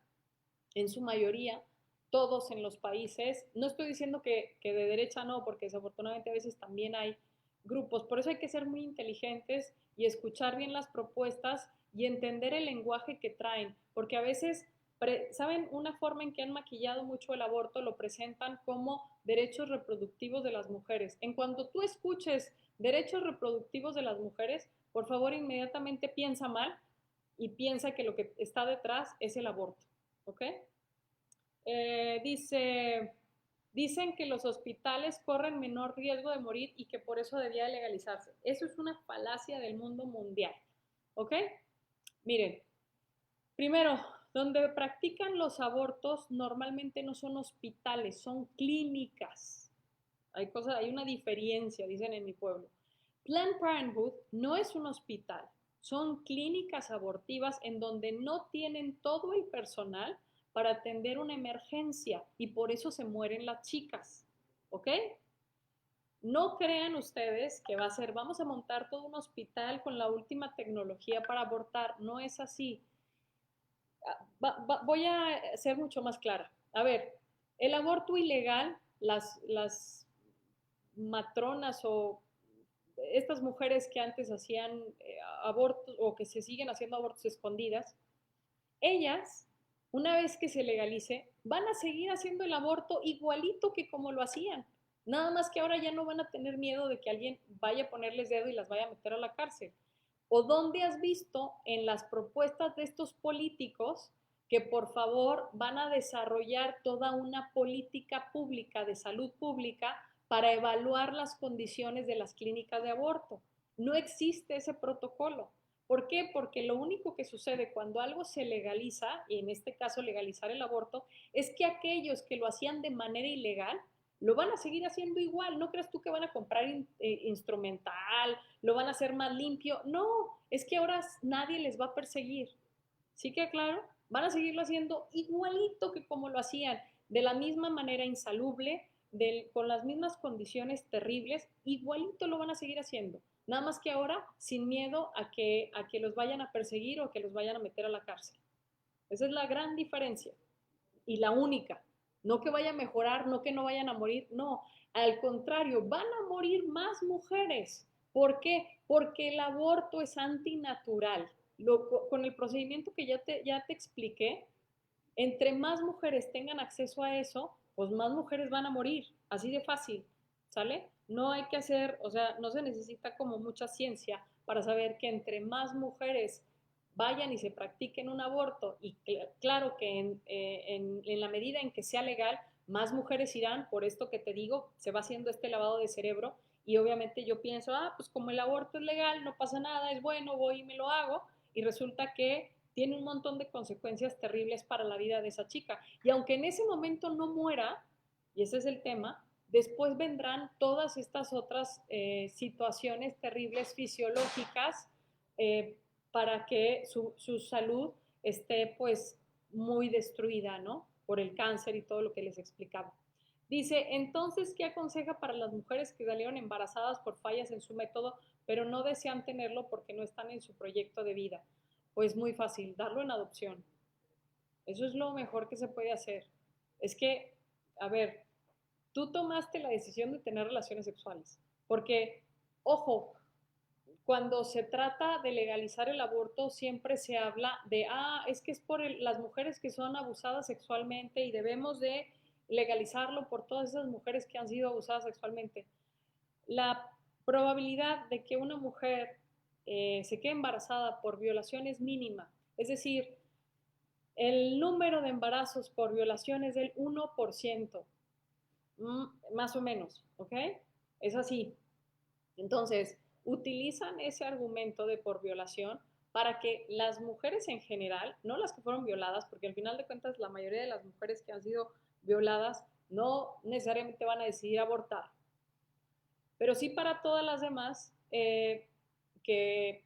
en su mayoría, todos en los países, no estoy diciendo que de derecha no, porque desafortunadamente a veces también hay grupos, por eso hay que ser muy inteligentes y escuchar bien las propuestas y entender el lenguaje que traen, porque a veces, ¿saben? Una forma en que han maquillado mucho el aborto lo presentan como derechos reproductivos de las mujeres. En cuanto tú escuches derechos reproductivos de las mujeres, por favor inmediatamente piensa mal y piensa que lo que está detrás es el aborto, ¿ok? Dicen que los hospitales corren menor riesgo de morir y que por eso debía legalizarse. Eso es una falacia del mundo mundial, ¿ok? Miren, primero, donde practican los abortos normalmente no son hospitales, son clínicas. Hay una diferencia, dicen en mi pueblo. Planned Parenthood no es un hospital, son clínicas abortivas en donde no tienen todo el personal para atender una emergencia y por eso se mueren las chicas, ¿ok? No crean ustedes que va a ser, vamos a montar todo un hospital con la última tecnología para abortar. No es así. Voy a ser mucho más clara. A ver, el aborto ilegal, las matronas o estas mujeres que antes hacían abortos o que se siguen haciendo abortos escondidas, ellas, una vez que se legalice, van a seguir haciendo el aborto igualito que como lo hacían. Nada más que ahora ya no van a tener miedo de que alguien vaya a ponerles dedo y las vaya a meter a la cárcel. ¿O dónde has visto en las propuestas de estos políticos que por favor van a desarrollar toda una política pública de salud pública para evaluar las condiciones de las clínicas de aborto? No existe ese protocolo. ¿Por qué? Porque lo único que sucede cuando algo se legaliza, y en este caso legalizar el aborto, es que aquellos que lo hacían de manera ilegal lo van a seguir haciendo igual. No creas tú que van a comprar instrumental, lo van a hacer más limpio. No, es que ahora nadie les va a perseguir. ¿Sí que claro? Van a seguirlo haciendo igualito que como lo hacían, de la misma manera insalubre, con las mismas condiciones terribles, igualito lo van a seguir haciendo. Nada más que ahora sin miedo a que los vayan a perseguir o que los vayan a meter a la cárcel. Esa es la gran diferencia y la única. No que vaya a mejorar, no que no vayan a morir, no. Al contrario, van a morir más mujeres. ¿Por qué? Porque el aborto es antinatural. Con el procedimiento que ya te expliqué, entre más mujeres tengan acceso a eso, pues más mujeres van a morir. Así de fácil, ¿sale? No hay que hacer, o sea, no se necesita como mucha ciencia para saber que entre más mujeres vayan y se practiquen un aborto, y claro que en la medida en que sea legal, más mujeres irán, por esto que te digo, se va haciendo este lavado de cerebro, y obviamente yo pienso, pues como el aborto es legal, no pasa nada, es bueno, voy y me lo hago, y resulta que tiene un montón de consecuencias terribles para la vida de esa chica. Y aunque en ese momento no muera, y ese es el tema, después vendrán todas estas otras situaciones terribles fisiológicas para que su salud esté pues muy destruida, ¿no? Por el cáncer y todo lo que les explicaba. Dice, entonces, ¿qué aconseja para las mujeres que salieron embarazadas por fallas en su método, pero no desean tenerlo porque no están en su proyecto de vida? Pues muy fácil, darlo en adopción. Eso es lo mejor que se puede hacer. Es que, a ver, tú tomaste la decisión de tener relaciones sexuales, porque, ojo, cuando se trata de legalizar el aborto, siempre se habla de, es que es por las mujeres que son abusadas sexualmente y debemos de legalizarlo por todas esas mujeres que han sido abusadas sexualmente. La probabilidad de que una mujer se quede embarazada por violación es mínima. Es decir, el número de embarazos por violación es del 1%, más o menos, ¿ok? Es así. Entonces, utilizan ese argumento de por violación para que las mujeres en general, no las que fueron violadas, porque al final de cuentas la mayoría de las mujeres que han sido violadas no necesariamente van a decidir abortar, pero sí para todas las demás que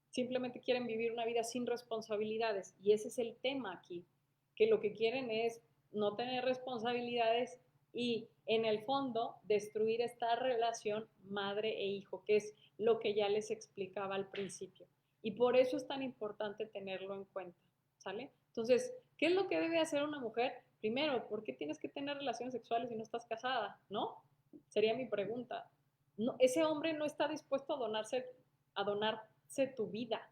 simplemente quieren vivir una vida sin responsabilidades. Y ese es el tema aquí, que lo que quieren es no tener responsabilidades y en el fondo destruir esta relación madre e hijo, que es lo que ya les explicaba al principio. Y por eso es tan importante tenerlo en cuenta, ¿sale? Entonces, ¿qué es lo que debe hacer una mujer? Primero, ¿por qué tienes que tener relaciones sexuales si no estás casada? ¿No? Sería mi pregunta. No, ese hombre no está dispuesto a donarse tu vida,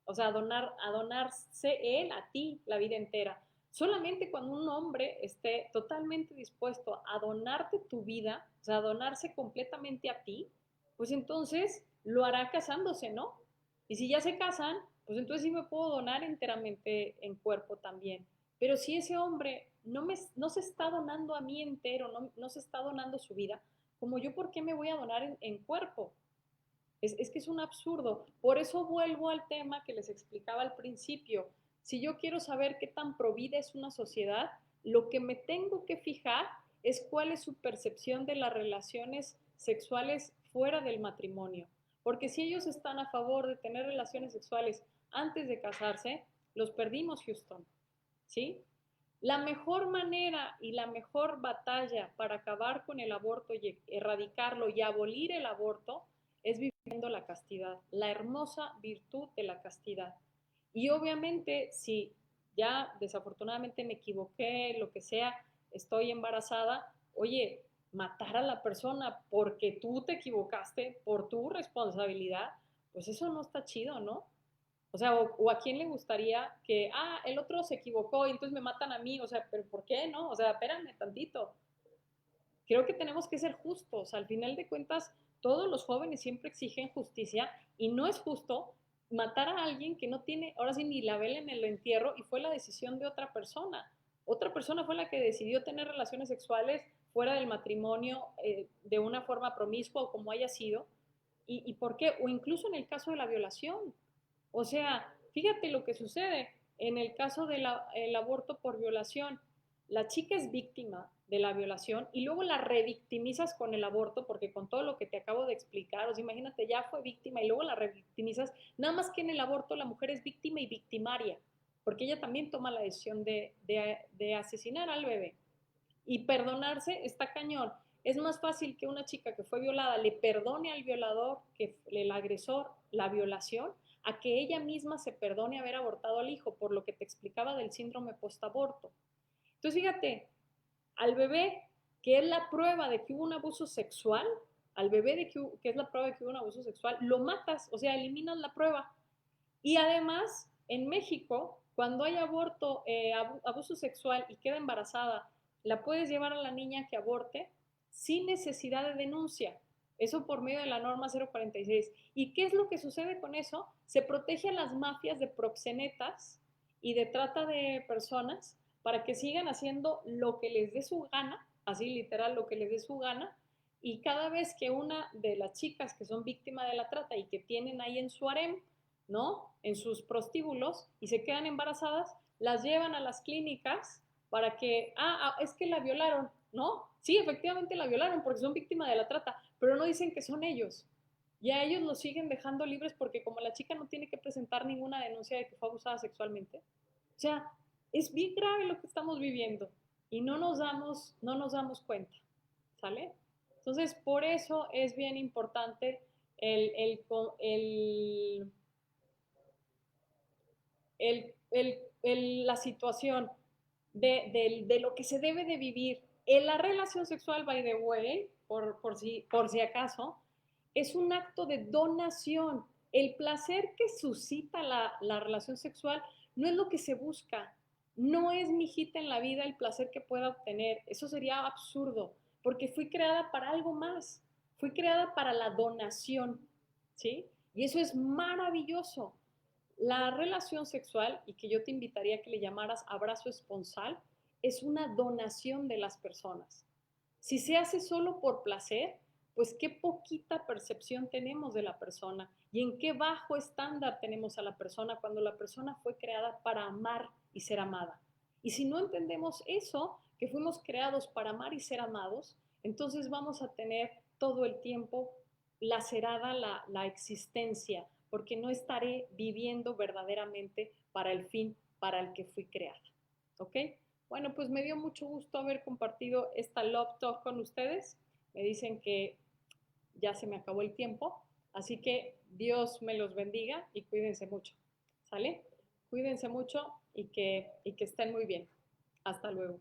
o sea, a donarse él a ti la vida entera. Solamente cuando un hombre esté totalmente dispuesto a donarte tu vida, o sea, a donarse completamente a ti, pues entonces lo hará casándose, ¿no? Y si ya se casan, pues entonces sí me puedo donar enteramente en cuerpo también. Pero si ese hombre no se está donando a mí entero, no se está donando su vida, como yo, ¿por qué me voy a donar en cuerpo? Es que es un absurdo. Por eso vuelvo al tema que les explicaba al principio. Si yo quiero saber qué tan provida es una sociedad, lo que me tengo que fijar es cuál es su percepción de las relaciones sexuales fuera del matrimonio. Porque si ellos están a favor de tener relaciones sexuales antes de casarse, los perdimos, Houston. ¿Sí? La mejor manera y la mejor batalla para acabar con el aborto y erradicarlo y abolir el aborto es viviendo la castidad, la hermosa virtud de la castidad. Y obviamente, si ya desafortunadamente me equivoqué, lo que sea, estoy embarazada, oye, matar a la persona porque tú te equivocaste, por tu responsabilidad, pues eso no está chido, ¿no? O sea, o a quién le gustaría que, el otro se equivocó y entonces me matan a mí, o sea, pero ¿por qué no? O sea, espérame tantito. Creo que tenemos que ser justos. Al final de cuentas, todos los jóvenes siempre exigen justicia y no es justo matar a alguien que no tiene, ahora sí, ni la vela en el entierro y fue la decisión de otra persona. Otra persona fue la que decidió tener relaciones sexuales fuera del matrimonio de una forma promiscua o como haya sido. ¿Y por qué? O incluso en el caso de la violación. O sea, fíjate lo que sucede en el caso del aborto por violación. La chica es víctima de la violación y luego la revictimizas con el aborto, porque con todo lo que te acabo de explicar, o sea, imagínate, ya fue víctima y luego la revictimizas, nada más que en el aborto la mujer es víctima y victimaria, porque ella también toma la decisión de asesinar al bebé. Y perdonarse está cañón. Es más fácil que una chica que fue violada le perdone al violador, que el agresor, la violación, a que ella misma se perdone haber abortado al hijo, por lo que te explicaba del síndrome postaborto. Entonces, fíjate, al bebé, que es la prueba de que hubo un abuso sexual, al bebé que es la prueba de que hubo un abuso sexual, lo matas, o sea, eliminas la prueba. Y además, en México, cuando hay aborto, abuso sexual y queda embarazada, la puedes llevar a la niña que aborte sin necesidad de denuncia. Eso por medio de la norma 046. ¿Y qué es lo que sucede con eso? Se protege a las mafias de proxenetas y de trata de personas para que sigan haciendo lo que les dé su gana, así literal lo que les dé su gana, y cada vez que una de las chicas que son víctimas de la trata y que tienen ahí en su harem, ¿no? En sus prostíbulos y se quedan embarazadas, las llevan a las clínicas para que, es que la violaron, ¿no? Sí, efectivamente la violaron porque son víctimas de la trata, pero no dicen que son ellos. Y a ellos los siguen dejando libres porque como la chica no tiene que presentar ninguna denuncia de que fue abusada sexualmente, o sea, es bien grave lo que estamos viviendo y no nos damos cuenta, ¿sale? Entonces, por eso es bien importante el, el, el la situación de lo que se debe de vivir en la relación sexual, by the way, por si acaso, es un acto de donación. El placer que suscita la relación sexual no es lo que se busca. No es mi hijita en la vida el placer que pueda obtener. Eso sería absurdo, porque fui creada para algo más. Fui creada para la donación, ¿sí? Y eso es maravilloso. La relación sexual, y que yo te invitaría a que le llamaras abrazo esponsal, es una donación de las personas. Si se hace solo por placer, pues qué poquita percepción tenemos de la persona y en qué bajo estándar tenemos a la persona cuando la persona fue creada para amar y ser amada. Y si no entendemos eso, que fuimos creados para amar y ser amados, entonces vamos a tener todo el tiempo lacerada la existencia, porque no estaré viviendo verdaderamente para el fin para el que fui creada. ¿Ok? Bueno, pues me dio mucho gusto haber compartido esta Love Talk con ustedes. Me dicen que ya se me acabó el tiempo, así que Dios me los bendiga y cuídense mucho. ¿Sale? Cuídense mucho y que estén muy bien. Hasta luego.